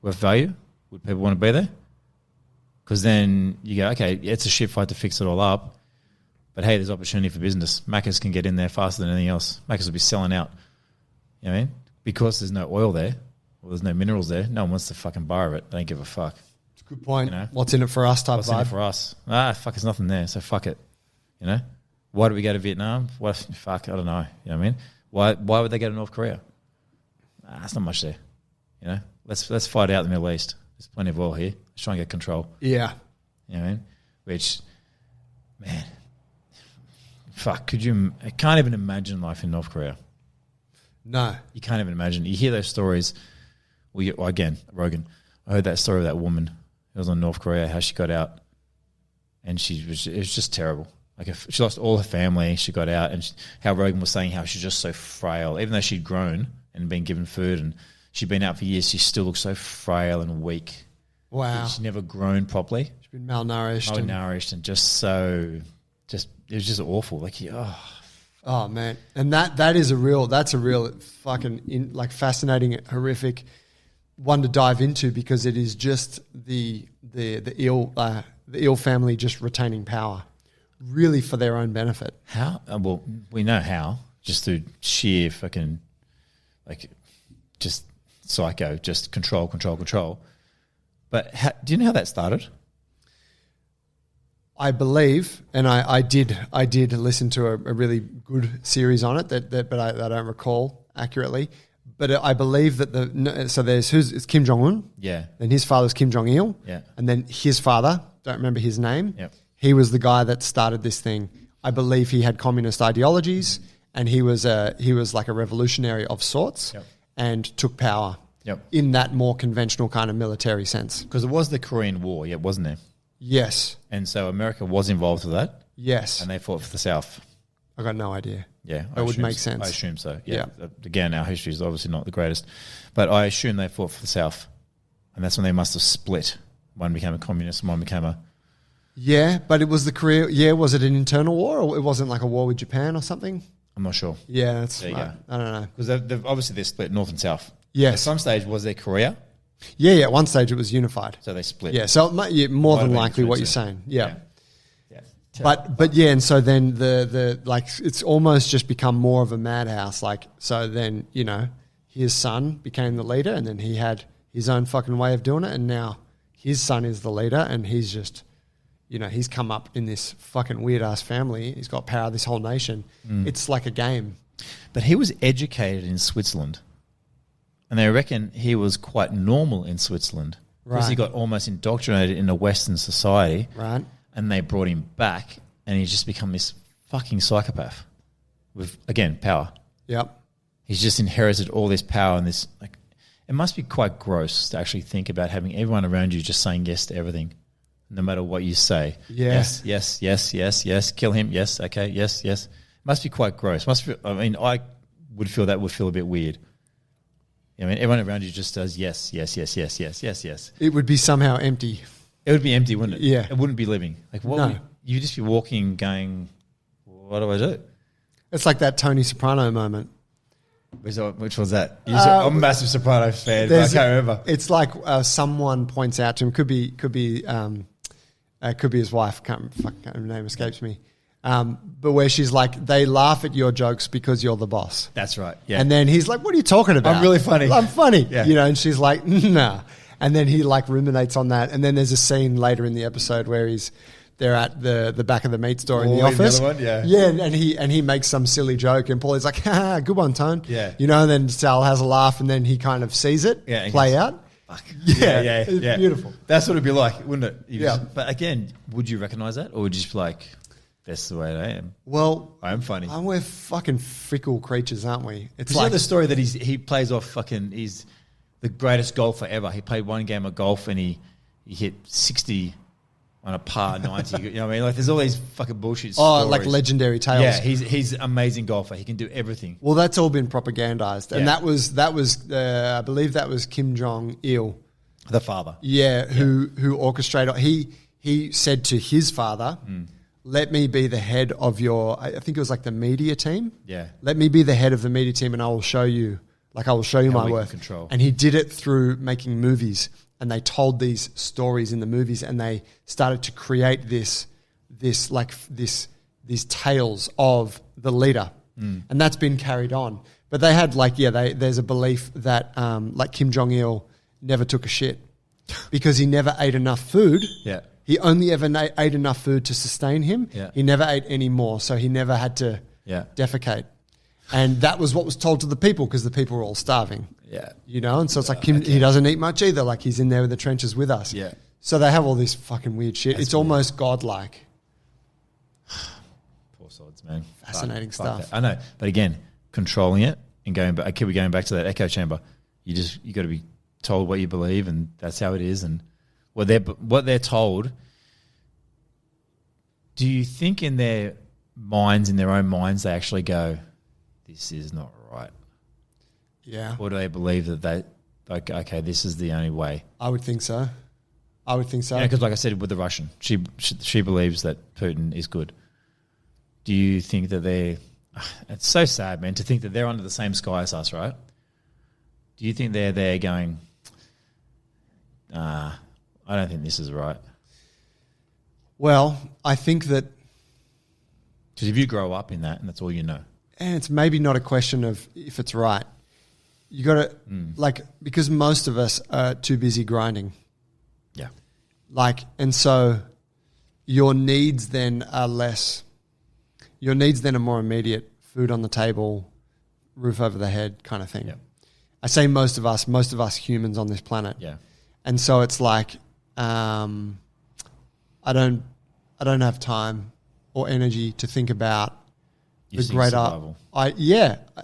worth value, would people want to be there? Because then you go, okay, it's a shit fight to fix it all up, but hey, there's opportunity for business. Macca's can get in there faster than anything else. Macca's will be selling out. You know what I mean? Because there's no oil there, or there's no minerals there, no one wants to fucking borrow it. They don't give a fuck. Good point. What's in it for us type What's vibe. in it for us? Fuck, there's nothing there, so fuck it. Why do we go to Vietnam? Fuck, I don't know. You know what I mean? Why would they go to North Korea? That's not much there. You know, let's fight out the Middle East. There's plenty of oil here. Let's try and get control. Yeah. You know what I mean? Which, man, fuck, I can't even imagine life in North Korea. No. You can't even imagine. You hear those stories. Well, again, Rogan, I heard that story of that woman who was in North Korea, how she got out, and it was just terrible. Like she lost all her family, she got out, and how Rogan was saying how she's just so frail. Even though she'd grown and been given food and she'd been out for years, she still looks so frail and weak. Wow. She's never grown properly. She's been malnourished. And just it was just awful. Like, oh man. And that's a real fucking fascinating, horrific one to dive into, because it is just the ill family just retaining power, really for their own benefit. How? Well, we know how, just through sheer fucking, like, just psycho, just control. But do you know how that started? I believe, and I did listen to a really good series on it but I don't recall accurately. But I believe that it's Kim Jong-un. Yeah. And his father's Kim Jong-il. Yeah. And then his father, don't remember his name. Yep. He was the guy that started this thing. I believe he had communist ideologies, and he was like a revolutionary of sorts. Yep. And took power. Yep. In that more conventional kind of military sense. Because it was the Korean War, yeah, wasn't there? Yes. And so America was involved with that. Yes. And they fought for the South. I got no idea. Yeah. That would make sense. I assume so. Yeah. Again, our history is obviously not the greatest. But I assume they fought for the South. And that's when they must have split. One became a communist and one became a... Yeah, but it was the Korea... Yeah, was it an internal war, or it wasn't like a war with Japan or something? I'm not sure. Yeah, that's... There you go. I don't know. Because obviously they're split north and south. Yes. At some stage, was there Korea? Yeah, at one stage it was unified. So they split. Yeah, so more than likely what you're saying. Yeah. But yeah, and so then the like it's almost just become more of a madhouse. Like, so then, you know, his son became the leader, and then he had his own fucking way of doing it, and now his son is the leader, and he's just, you know, he's come up in this fucking weird ass family. He's got power of this whole nation. It's like a game. But he was educated in Switzerland, and they reckon he was quite normal in Switzerland because he got almost indoctrinated in a Western society. Right. And they brought him back, and he's just become this fucking psychopath with, again, power. Yep. He's just inherited all this power and this, like, it must be quite gross to actually think about having everyone around you just saying yes to everything, no matter what you say. Yeah. Yes, kill him, yes, okay, yes. It must be quite gross. I would feel that would feel a bit weird. I mean, everyone around you just does yes. It would be somehow empty. It would be empty, wouldn't it? Yeah. It wouldn't be living. Like, what you'd just be walking going, what do I do? It's like that Tony Soprano moment. Which was that? I'm a massive Soprano fan, but I can't remember. It's like someone points out to him, could be his wife, her name escapes me. But where she's like, they laugh at your jokes because you're the boss. That's right. Yeah. And then he's like, what are you talking about? I'm really funny. I'm funny. Yeah. You know, and she's like, nah. And then he like ruminates on that. And then there's a scene later in the episode where they're at the back of the meat store in the office. The other one, yeah. Yeah, and he makes some silly joke, and Paulie's like, ha, good one, Tone. Yeah. You know, and then Sal has a laugh, and then he kind of sees it play out. Fuck. Yeah. It's beautiful. That's what it'd be like, wouldn't it? Yeah. But again, would you recognize that? Or would you just be like, that's the way I am? Well, I am funny. We're fucking fickle creatures, aren't we? It's like, you know the story that he plays off fucking, he's the greatest golfer ever. He played one game of golf and he hit 60 on a par 90. You know what I mean? Like, there's all these fucking bullshit stories. Like legendary tales. Yeah, he's an amazing golfer. He can do everything. Well, that's all been propagandized. And that was I believe that was Kim Jong-il. The father. Yeah, who orchestrated. He said to his father, let me be the head of I think it was like the media team. Yeah. Let me be the head of the media team, and I will show you my worth. Control. And he did it through making movies, and they told these stories in the movies, and they started to create these tales of the leader, and that's been carried on. But they had there's a belief that like Kim Jong-il never took a shit because he never ate enough food. Yeah. He only ever ate enough food to sustain him. Yeah. He never ate any more, so he never had to Yeah. defecate. And that was what was told to the people because the people were all starving. Yeah. You know, and so it's like he doesn't eat much either. Like he's in there in the trenches with us. Yeah. So they have all this fucking weird shit. It's almost godlike. Poor sods, man. Fascinating stuff. I know. But again, controlling it and going back, I keep going back to that echo chamber. You got to be told what you believe, and that's how it is. And what they're told. Do you think in their own minds, they actually go, "This is not right"? Yeah. Or do they believe that okay, this is the only way? I would think so. Because like I said with the Russian, she believes that Putin is good. Do you think that they're... It's so sad, man, to think that they're under the same sky as us, right? Do you think they're there going, I don't think this is right? Well, I think that... Because if you grow up in that and that's all you know. And it's maybe not a question of if it's right. You got to... because most of us are too busy grinding. Yeah. And so your needs then are less... Your needs then are more immediate. Food on the table, roof over the head kind of thing. Yeah. I say most of us humans on this planet. Yeah. And so it's like, I don't have time or energy to think about You the think greater... survival.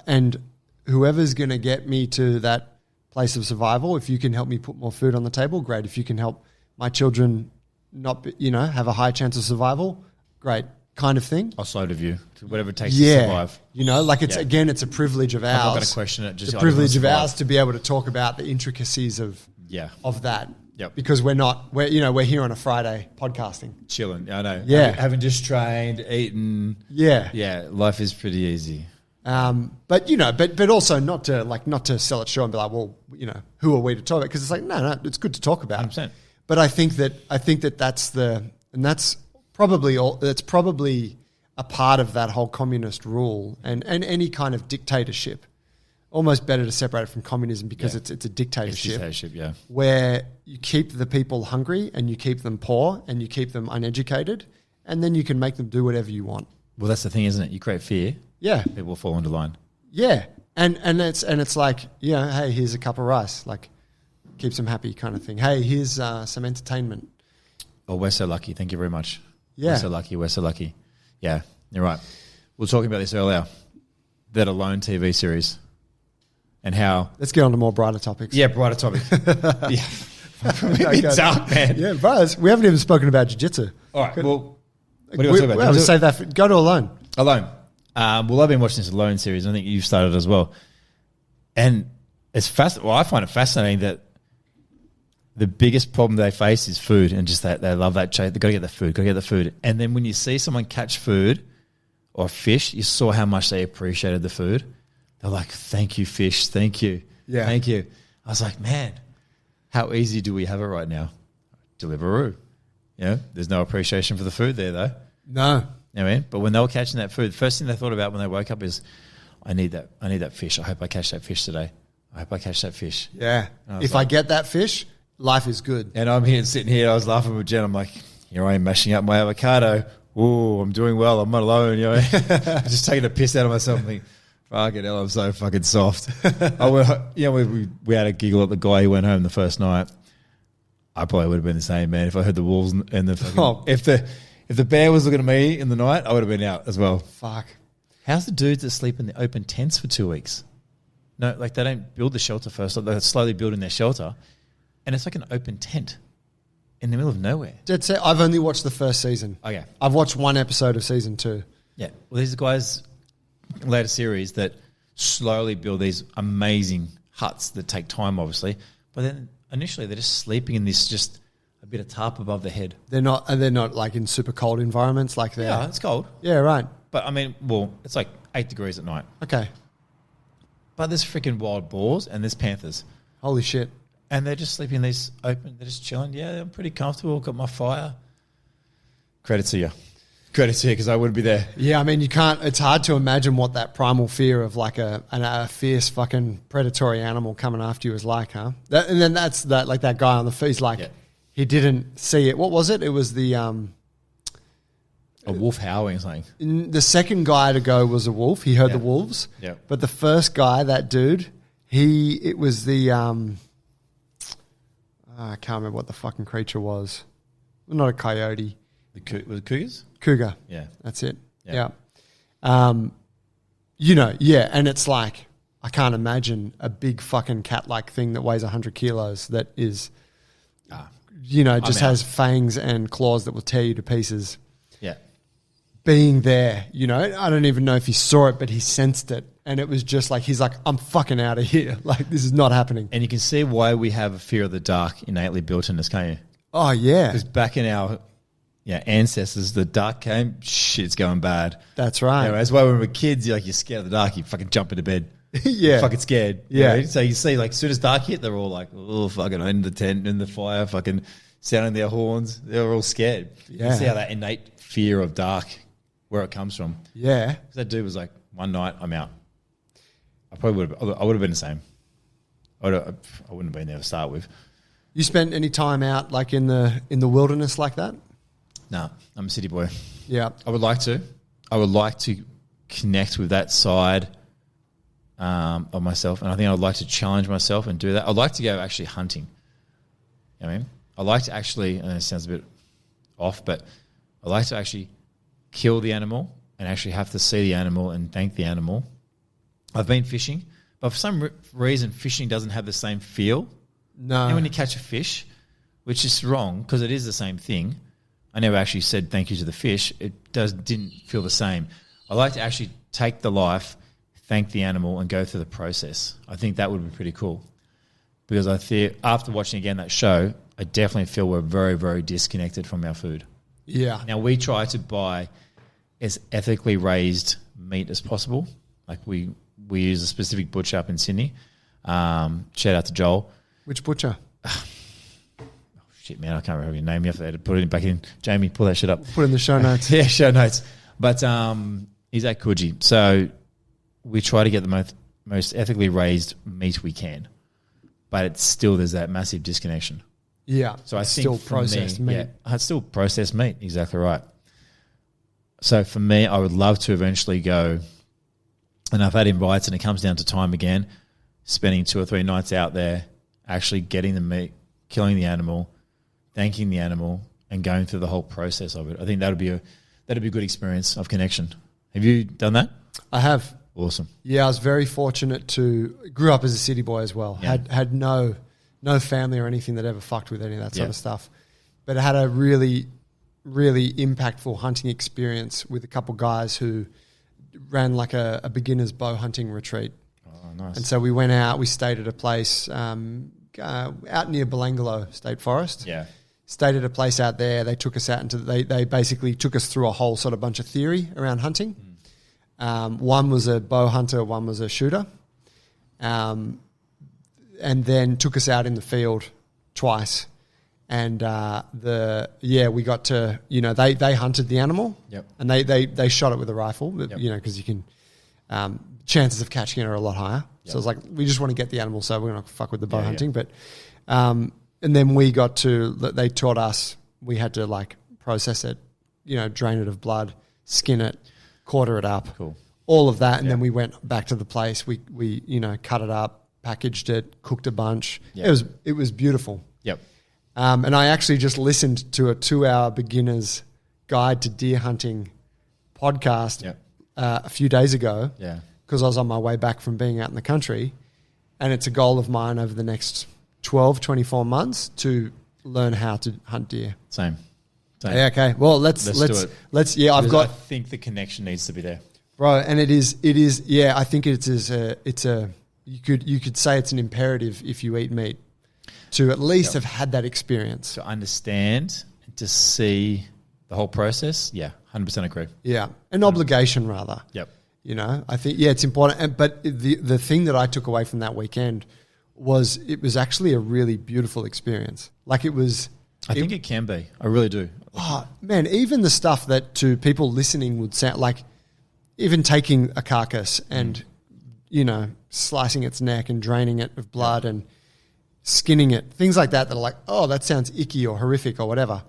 And whoever's going to get me to that place of survival, if you can help me put more food on the table, great. If you can help my children not, have a high chance of survival, great, kind of thing. I'll slow to view, whatever it takes to survive. It's a privilege of ours. I'm not going to question it. Just It's a privilege of ours to be able to talk about the intricacies of that. Yep. Because we're here on a Friday podcasting. Chilling, I know. Yeah. Having just trained, eaten. Yeah. Yeah, life is pretty easy. But also not to sell it short and be like, well, who are we to talk about? Because it's like, no, it's good to talk about. 100%. But I think that that's probably a part of that whole communist rule and any kind of dictatorship. Almost better to separate it from communism because it's a dictatorship. Where you keep the people hungry and you keep them poor and you keep them uneducated, and then you can make them do whatever you want. Well, that's the thing, isn't it? You create fear. Yeah. People will fall into line. Yeah. And it's like, hey, here's a cup of rice, like keeps them happy kind of thing. Hey, here's some entertainment. Oh, we're so lucky. Thank you very much. Yeah. We're so lucky. Yeah, you're right. We were talking about this earlier, that Alone TV series and how... Let's get on to more brighter topics. Yeah, brighter topics. Yeah. It's dark, man. Yeah, brothers. We haven't even spoken about jiu-jitsu. All right, well, what do you want to talk about? Save that. Go to Alone. Alone. Well, I've been watching this Alone series. I think you've started as well. And it's I find it fascinating that the biggest problem they face is food, and just that they love that chase. They've got to get the food. And then when you see someone catch food or fish, you saw how much they appreciated the food. They're like, thank you, fish. Thank you. Yeah. Thank you. I was like, man, how easy do we have it right now? Deliveroo. There's no appreciation for the food there, though. No. You know what I mean? But when they were catching that food, the first thing they thought about when they woke up is, I need that fish. I hope I catch that fish today. I hope I catch that fish. Yeah. If I get that fish, life is good. And I'm here sitting here. I was laughing with Jen. I'm like, here I am mashing up my avocado. Ooh, I'm doing well. I'm not alone. Just taking a piss out of myself. I'm like, fucking hell, I'm so fucking soft. We had a giggle at the guy who went home the first night. I probably would have been the same, man. If I heard the wolves and the fucking, if the bear was looking at me in the night, I would have been out as well. Fuck. How's the dudes that sleep in the open tents for 2 weeks? No, they don't build the shelter first. They're slowly building their shelter. And it's like an open tent in the middle of nowhere. Dead set. I've only watched the first season. Okay. I've watched one episode of season 2. Yeah. Well, these guys, later series, that slowly build these amazing huts that take time, obviously. But then initially they're just sleeping in this just a bit of tarp above their head. They're not like in super cold environments like they're... Yeah, it's cold. Yeah, right. But I mean, well, it's like 8 degrees at night. Okay. But there's freaking wild boars and there's panthers. Holy shit. And they're just sleeping in these open, they're just chilling. Yeah, I'm pretty comfortable. Got my fire. Credit to you. Credit to you, because I wouldn't be there. Yeah, I mean, it's hard to imagine what that primal fear of like a fierce fucking predatory animal coming after you is like, huh? And then that's that, like that guy on the feet, he's like, he didn't see it. What was it? It was the, A wolf howling or something. The second guy to go was a wolf. He heard Yeah. the wolves. Yeah. But the first guy, that dude, it was the I can't remember what the fucking creature was. Not a coyote. Was it cougars? Cougar. Yeah. That's it. Yeah. Yeah. Yeah, and it's like, I can't imagine a big fucking cat-like thing that weighs 100 kilos that is, just has fangs and claws that will tear you to pieces. Yeah. Being there, I don't even know if he saw it, but he sensed it. And it was just like, he's like, I'm fucking out of here. Like, this is not happening. And you can see why we have a fear of the dark innately built in us, can't you? Oh, yeah. Because back in our ancestors, the dark came, shit's going bad. That's right. That's why when we're kids, you're scared of the dark, you fucking jump into bed. Yeah. You're fucking scared. Yeah. So you see, as soon as dark hit, they're all like, oh, fucking in the tent, in the fire, fucking sounding their horns. They're all scared. Yeah. You can see how that innate fear of dark, where it comes from. Yeah. That dude was like, one night, I'm out. I would have been the same. I wouldn't have been there to start with. You spent any time out like in the wilderness like that? No, I'm a city boy. Yeah. I would like to. I would like to connect with that side of myself, and I think I would like to challenge myself and do that. I'd like to go actually hunting. You know what I mean? I'd like to actually, and it sounds a bit off, but I'd like to actually kill the animal and actually have to see the animal and thank the animal. I've been fishing, but for some reason, fishing doesn't have the same feel. No. You know when you catch a fish, which is wrong because it is the same thing. I never actually said thank you to the fish. It didn't feel the same. I like to actually take the life, thank the animal, and go through the process. I think that would be pretty cool because I think after watching again that show, I definitely feel we're very, very disconnected from our food. Yeah. Now we try to buy as ethically raised meat as possible. Like we use a specific butcher up in Sydney. Shout out to Joel. Which butcher? Shit, man, I can't remember your name. You have to put it back in. Jamie, pull that shit up. Put in the show notes. Yeah, show notes. But he's at Coogee. So we try to get the most ethically raised meat we can. But there's that massive disconnection. Yeah. So I think still processed meat. Yeah, it's still processed meat. Exactly right. So for me, I would love to eventually go, and I've had invites, and it comes down to time again, spending 2 or 3 nights out there, actually getting the meat, killing the animal, thanking the animal, and going through the whole process of it. I think that'd be a good experience of connection. Have you done that? I have. Awesome. Yeah, I was very fortunate grew up as a city boy as well. Yeah. Had no family or anything that ever fucked with any of that sort Yeah. of stuff. But I had a really, really impactful hunting experience with a couple guys who ran like a beginner's bow hunting retreat. Oh, nice. And so we went out, we stayed at a place out near Belangolo State Forest. Yeah. Stayed at a place out there. They took us out they basically took us through a whole sort of bunch of theory around hunting. One was a bow hunter, one was a shooter. And then took us out in the field twice. And we got to, they hunted the animal. Yep. And they shot it with a rifle, Yep. because you can, chances of catching it are a lot higher. Yep. So it's like, we just want to get the animal, so we're not fuck with the bow Yeah, hunting. But, and then they taught us, we had to like process it, drain it of blood, skin it, quarter it up, Cool. all of that. And Yeah. then we went back to the place, we cut it up, packaged it, cooked a bunch. Yeah. It was beautiful. Yep. And I actually just listened to a 2-hour beginner's guide to deer hunting podcast Yep. A few days ago. Yeah. Because I was on my way back from being out in the country. And it's a goal of mine over the next 12, 24 months to learn how to hunt deer. Same. Yeah, okay. Well, let's do it. I think the connection needs to be there. bro, and it is, yeah, I think you could say it's an imperative if you eat meat to at least have had that experience. To understand and to see the whole process, yeah, 100% agree. Yeah. An obligation rather. Yep. I think, it's important. But the thing that I took away from that weekend was it was actually a really beautiful experience. Like it was. I think it can be. I really do. Oh, man, even the stuff that to people listening would sound like even taking a carcass and, slicing its neck and draining it of blood and skinning it, things like that are like, oh, that sounds icky or horrific or whatever.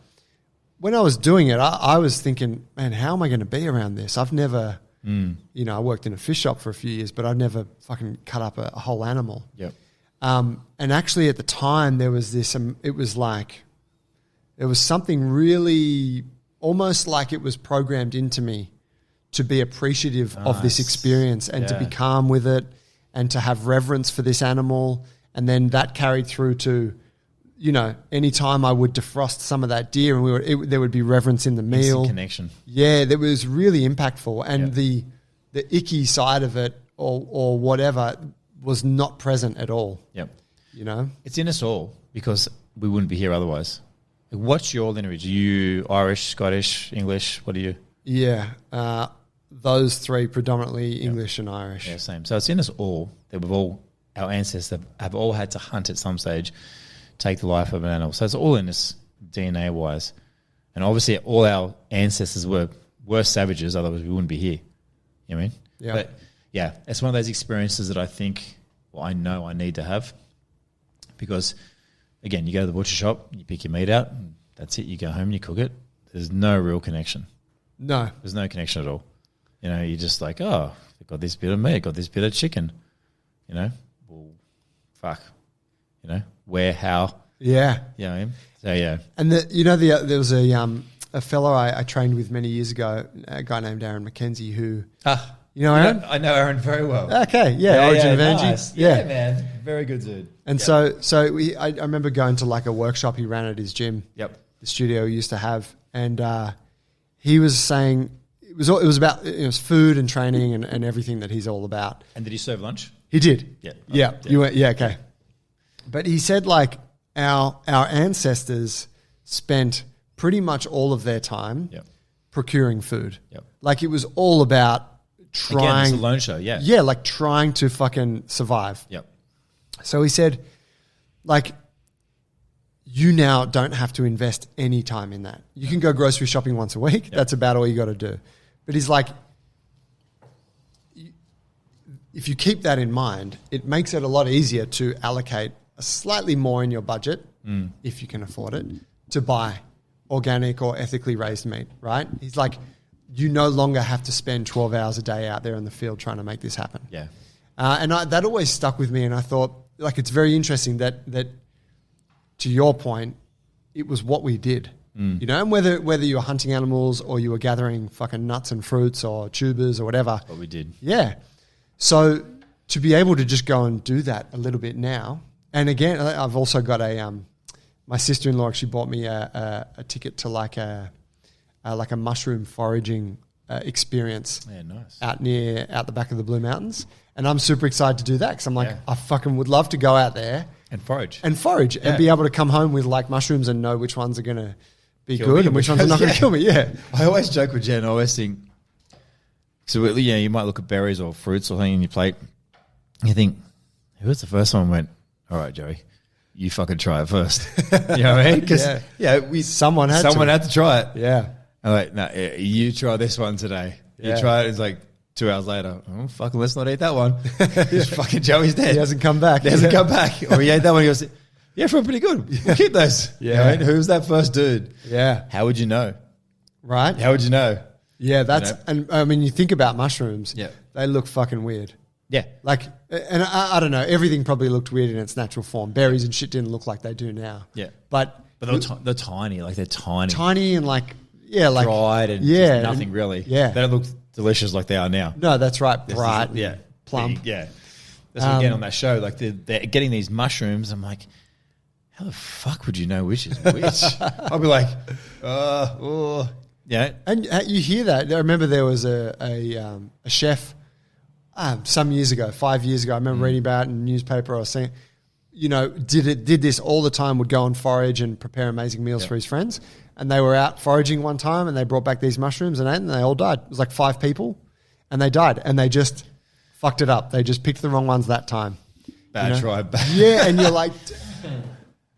when I was doing it, I was thinking, man, how am I going to be around this? I've never, you know, I worked in a fish shop for a few years, but I've never fucking cut up a whole animal. Yep. And actually at the time there was this, it was like, there was something really almost like it was programmed into me to be appreciative of this experience and to be calm with it and to have reverence for this animal. And then that carried through to, you know, anytime I would defrost some of that deer and there would be reverence in the meal. Instant connection. Yeah, that was really impactful. And the icky side of it or whatever was not present at all. Yep. You know? It's in us all because we wouldn't be here otherwise. What's your lineage? Are you Irish, Scottish, English? What are you? Yeah, those three predominantly English and Irish. Yeah, same. So it's in us all that our ancestors have all had to hunt at some stage, take the life of an animal. So it's all in us DNA-wise. And obviously all our ancestors were savages, otherwise we wouldn't be here. You know what I mean? Yeah. But yeah, it's one of those experiences that I think, well, I know I need to have because, again, you go to the butcher shop, you pick your meat out, and that's it. You go home and you cook it. There's no real connection. No. There's no connection at all. You know, you're just like, oh, I've got this bit of meat, got this bit of chicken. You know, well, fuck. You know, where, how. Yeah. You know what I mean? So, yeah. And there was a fellow I trained with many years ago, a guy named Aaron McKenzie who, you know Aaron? I know Aaron very well. Okay, yeah, Origin of Energy. Nice. Yeah, man. Very good dude. And so I remember going to like a workshop he ran at his gym. Yep. The studio he used to have. And he was saying, it was about food and training and everything that he's all about. And did he serve lunch? He did. Yeah. Yeah. You went, yeah, okay. But he said like our ancestors spent pretty much all of their time procuring food. Yep. Like it was all about trying. Again, it's a lone show, yeah. Yeah, like trying to fucking survive. Yep. So he said, like, you now don't have to invest any time in that. You can go grocery shopping once a week. Yep. That's about all you got to do. But he's like, if you keep that in mind, it makes it a lot easier to allocate a slightly more in your budget, if you can afford it, to buy organic or ethically raised meat, right? He's like, you no longer have to spend 12 hours a day out there in the field trying to make this happen. Yeah. And that always stuck with me, and I thought, like, it's very interesting that to your point, it was what we did. You know, and whether you were hunting animals or you were gathering fucking nuts and fruits or tubers or whatever. What we did. Yeah. So to be able to just go and do that a little bit now, and again, I've also got my sister-in-law actually bought me a ticket to like a mushroom foraging experience. Yeah, nice. Out the back of the Blue Mountains. And I'm super excited to do that because I'm like, I fucking would love to go out there. And forage. And be able to come home with like mushrooms and know which ones are going to be good and which ones are not going to kill me. Yeah. I always joke with Jen. I always think, so you might look at berries or fruits or something in your plate. You think, who was the first one who went, all right, Joey, you fucking try it first. You know what I mean? Because someone had to try it. Yeah. I'm like, no, you try this one today. You try it. It's like 2 hours later. Oh, fucking let's not eat that one. Fucking Joey's dead. He hasn't come back. Or he ate that one. He goes, yeah, feel pretty good. We'll keep those. Yeah. You know what I mean? Who's that first dude? Yeah. How would you know? Right. How would you know? Yeah, and I mean, you think about mushrooms. Yeah. They look fucking weird. Yeah. Like, and I don't know, everything probably looked weird in its natural form. Berries and shit didn't look like they do now. Yeah. But they're tiny. Like they're tiny. Tiny and like, like dried and just nothing really. Yeah. They don't look delicious like they are now. No, that's right. Bright. Plump. Yeah. That's what again on that show. Like they're getting these mushrooms. I'm like, how the fuck would you know which is which? I'll be like, yeah. And you hear that. I remember there was a chef some years ago, 5 years ago. I remember reading about it in the newspaper. I was saying, did this all the time, would go and forage and prepare amazing meals for his friends. And they were out foraging one time and they brought back these mushrooms and ate and they all died. It was like 5 people and they died and they just fucked it up. They just picked the wrong ones that time. Bad try. Yeah, and you're like, damn,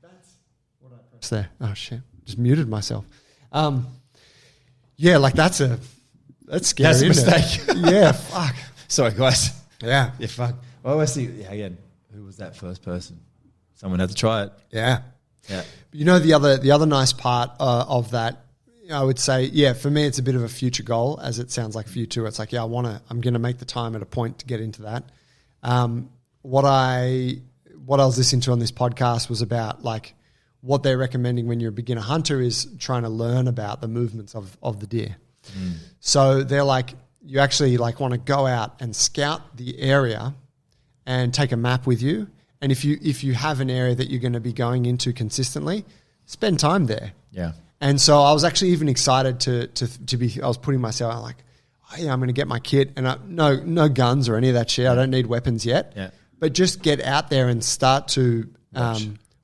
that's what I pressed there. Oh, shit. Just muted myself. Yeah, like that's scary. That's a mistake. Yeah, fuck. Sorry, guys. Yeah. Yeah, fuck. I always think, again, who was that first person? Someone had to try it. Yeah. Yeah. You know, the other nice part of that I would say, yeah, for me, it's a bit of a future goal, as it sounds like for you too. It's like, yeah, I'm going to make the time at a point to get into that. What I was listening to on this podcast was about like what they're recommending when you're a beginner hunter is trying to learn about the movements of the deer. So they're like, you actually like want to go out and scout the area and take a map with you. And if you have an area that you're going to be going into consistently, spend time there. Yeah. And so I was actually even excited to be. I was putting myself like, oh yeah, I'm going to get my kit and no guns or any of that shit. I don't need weapons yet. Yeah. But just get out there and start to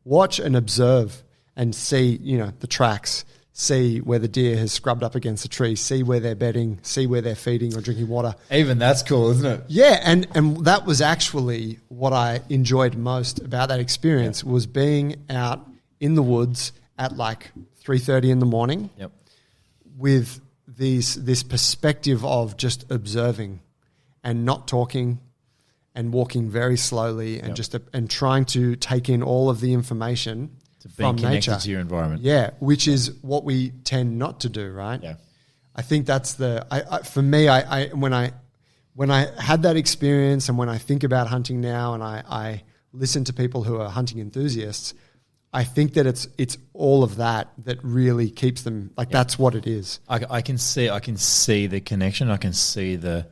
watch and observe and see, the tracks. See where the deer has scrubbed up against a tree. See where they're bedding. See where they're feeding or drinking water. Even that's cool, isn't it? Yeah, and that was actually what I enjoyed most about that experience was being out in the woods at like 3:30 in the morning. Yep. With this perspective of just observing and not talking and walking very slowly and and trying to take in all of the information from connected nature to your environment. Yeah, which is what we tend not to do, right? Yeah. I think that's for me, when I had that experience and when I think about hunting now and I listen to people who are hunting enthusiasts, I think that it's all of that really keeps them like that's what it is. I can see the connection. I can see the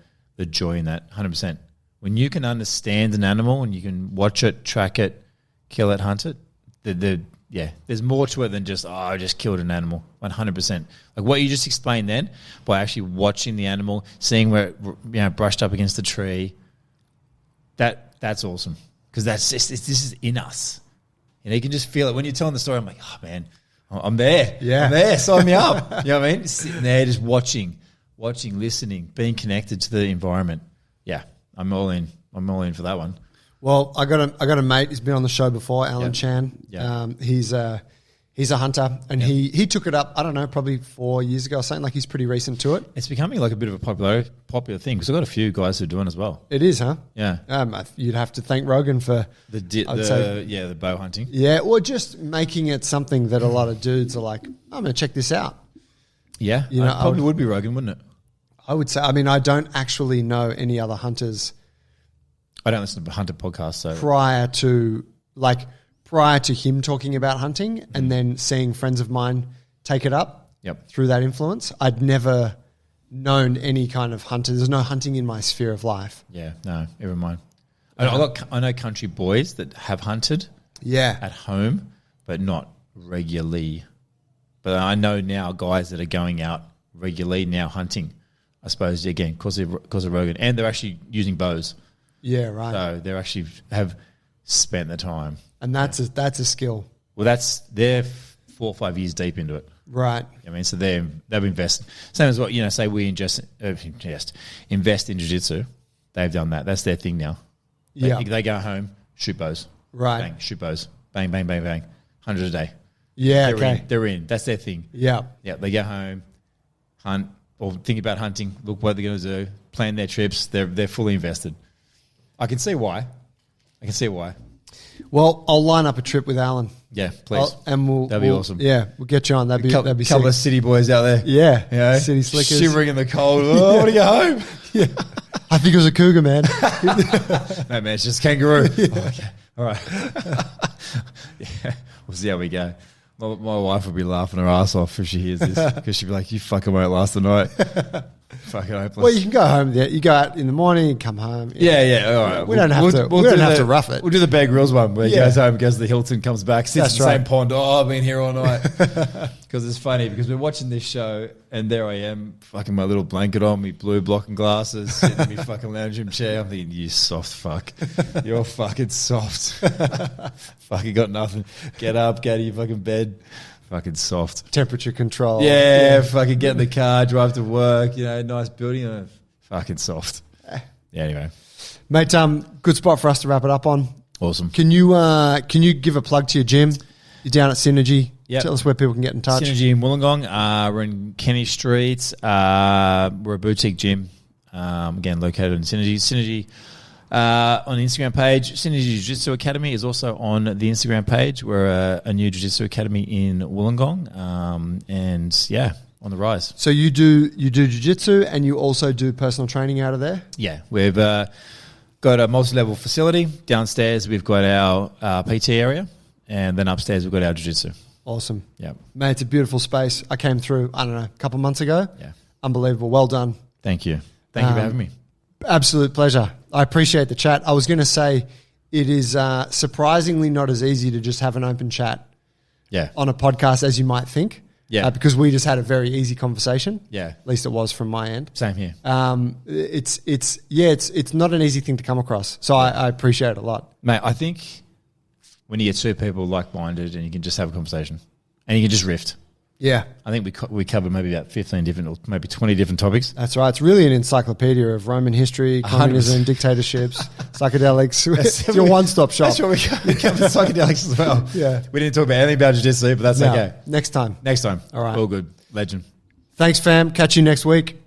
joy in that 100%. When you can understand an animal and you can watch it, track it, kill it, hunt it, there's more to it than just, I just killed an animal, 100%. Like what you just explained then, by actually watching the animal, seeing where it brushed up against the tree, that's awesome. Because this is in us. You can just feel it. When you're telling the story, I'm like, oh, man, I'm there. Yeah. I'm there. Sign me up. You know what I mean? Sitting there just watching, listening, being connected to the environment. Yeah, I'm all in. I'm all in for that one. Well, I got a mate. He's been on the show before, Alan Chan. Yeah. He's a hunter, and he took it up. I don't know, probably 4 years ago or something. Like he's pretty recent to it. It's becoming like a bit of a popular thing because I've got a few guys who are doing it as well. It is, huh? Yeah. You'd have to thank Rogan for the bow hunting. Yeah, or just making it something that a lot of dudes are like, I'm going to check this out. Yeah, probably would be Rogan, wouldn't it? I would say. I mean, I don't actually know any other hunters. I don't listen to hunter podcasts. So prior to him talking about hunting and then seeing friends of mine take it up through that influence, I'd never known any kind of hunter. There's no hunting in my sphere of life. Yeah, no, never mind. I know country boys that have hunted at home, but not regularly. But I know now guys that are going out regularly now hunting, I suppose, again, because of Rogan. And they're actually using bows. Yeah, right. So they actually have spent the time. And that's a skill. Well, they're 4 or 5 years deep into it. Right. I mean, so they've invested. Same as what, say we invest in jiu-jitsu. They've done that. That's their thing now. They go home, shoot bows. Right. Bang, shoot bows. Bang, bang, bang, bang. 100 a day. Yeah, okay. They're in. That's their thing. Yeah. Yeah, they go home, hunt, or think about hunting, look what they're going to do, plan their trips. They're fully invested. I can see why. Well, I'll line up a trip with Alan. Yeah, please. That'd be awesome. Yeah, we'll get you on. That'd be couple sick. of city boys out there. Yeah, city slickers. Shivering in the cold. Oh, I want to go home. Yeah. I think it was a cougar, man. No, man, it's just kangaroo. Yeah. Oh, okay. All right. Yeah, we'll see how we go. My wife will be laughing her ass off if she hears this because she'll be like, you fucking won't last the night. Fucking hopeless. Well, you can go home. You go out in the morning and come home. Yeah. All right. We don't have to rough it. We'll do the Bear Grylls one where he goes home, goes to the Hilton, comes back, sits in the same pond. Oh, I've been here all night. Because it's funny because we're watching this show and there I am, fucking my little blanket on, me blue blocking glasses, sitting in my fucking lounge room chair. I'm thinking, you soft fuck. You're fucking soft. Fucking got nothing. Get up, go to your fucking bed. Fucking soft. Temperature control. Yeah, fucking get in the car, drive to work, nice building. Fucking soft. Yeah, anyway. Mate, good spot for us to wrap it up on. Awesome. Can you give a plug to your gym? You're down at Synergy. Yep. Tell us where people can get in touch. Synergy in Wollongong. We're in Kenny Street. We're a boutique gym. Again, located in Synergy. Synergy on the Instagram page. Synergy Jiu-Jitsu Academy is also on the Instagram page. We're a new Jiu-Jitsu Academy in Wollongong. And yeah, on the rise. So you do jiu-jitsu and you also do personal training out of there? Yeah, we've got a multi-level facility. Downstairs, we've got our PT area, and then upstairs, we've got our jiu-jitsu. Awesome. Yeah. Mate, it's a beautiful space. I came through, I don't know, a couple months ago. Yeah. Unbelievable. Well done. Thank you. Thank you for having me. Absolute pleasure. I appreciate the chat. I was going to say it is surprisingly not as easy to just have an open chat on a podcast as you might think. Yeah. Because we just had a very easy conversation. Yeah. At least it was from my end. Same here. It's not an easy thing to come across. So I appreciate it a lot. Mate, I think when you get two people like-minded and you can just have a conversation and you can just riff. Yeah. I think we covered maybe about 15 different or maybe 20 different topics. That's right. It's really an encyclopedia of Roman history, communism, 100%. Dictatorships, psychedelics. It's your one-stop shop. That's what we covered psychedelics as well. Yeah. We didn't talk about anything about jiu-jitsu, but that's okay. Next time. Next time. All right. All good. Legend. Thanks, fam. Catch you next week.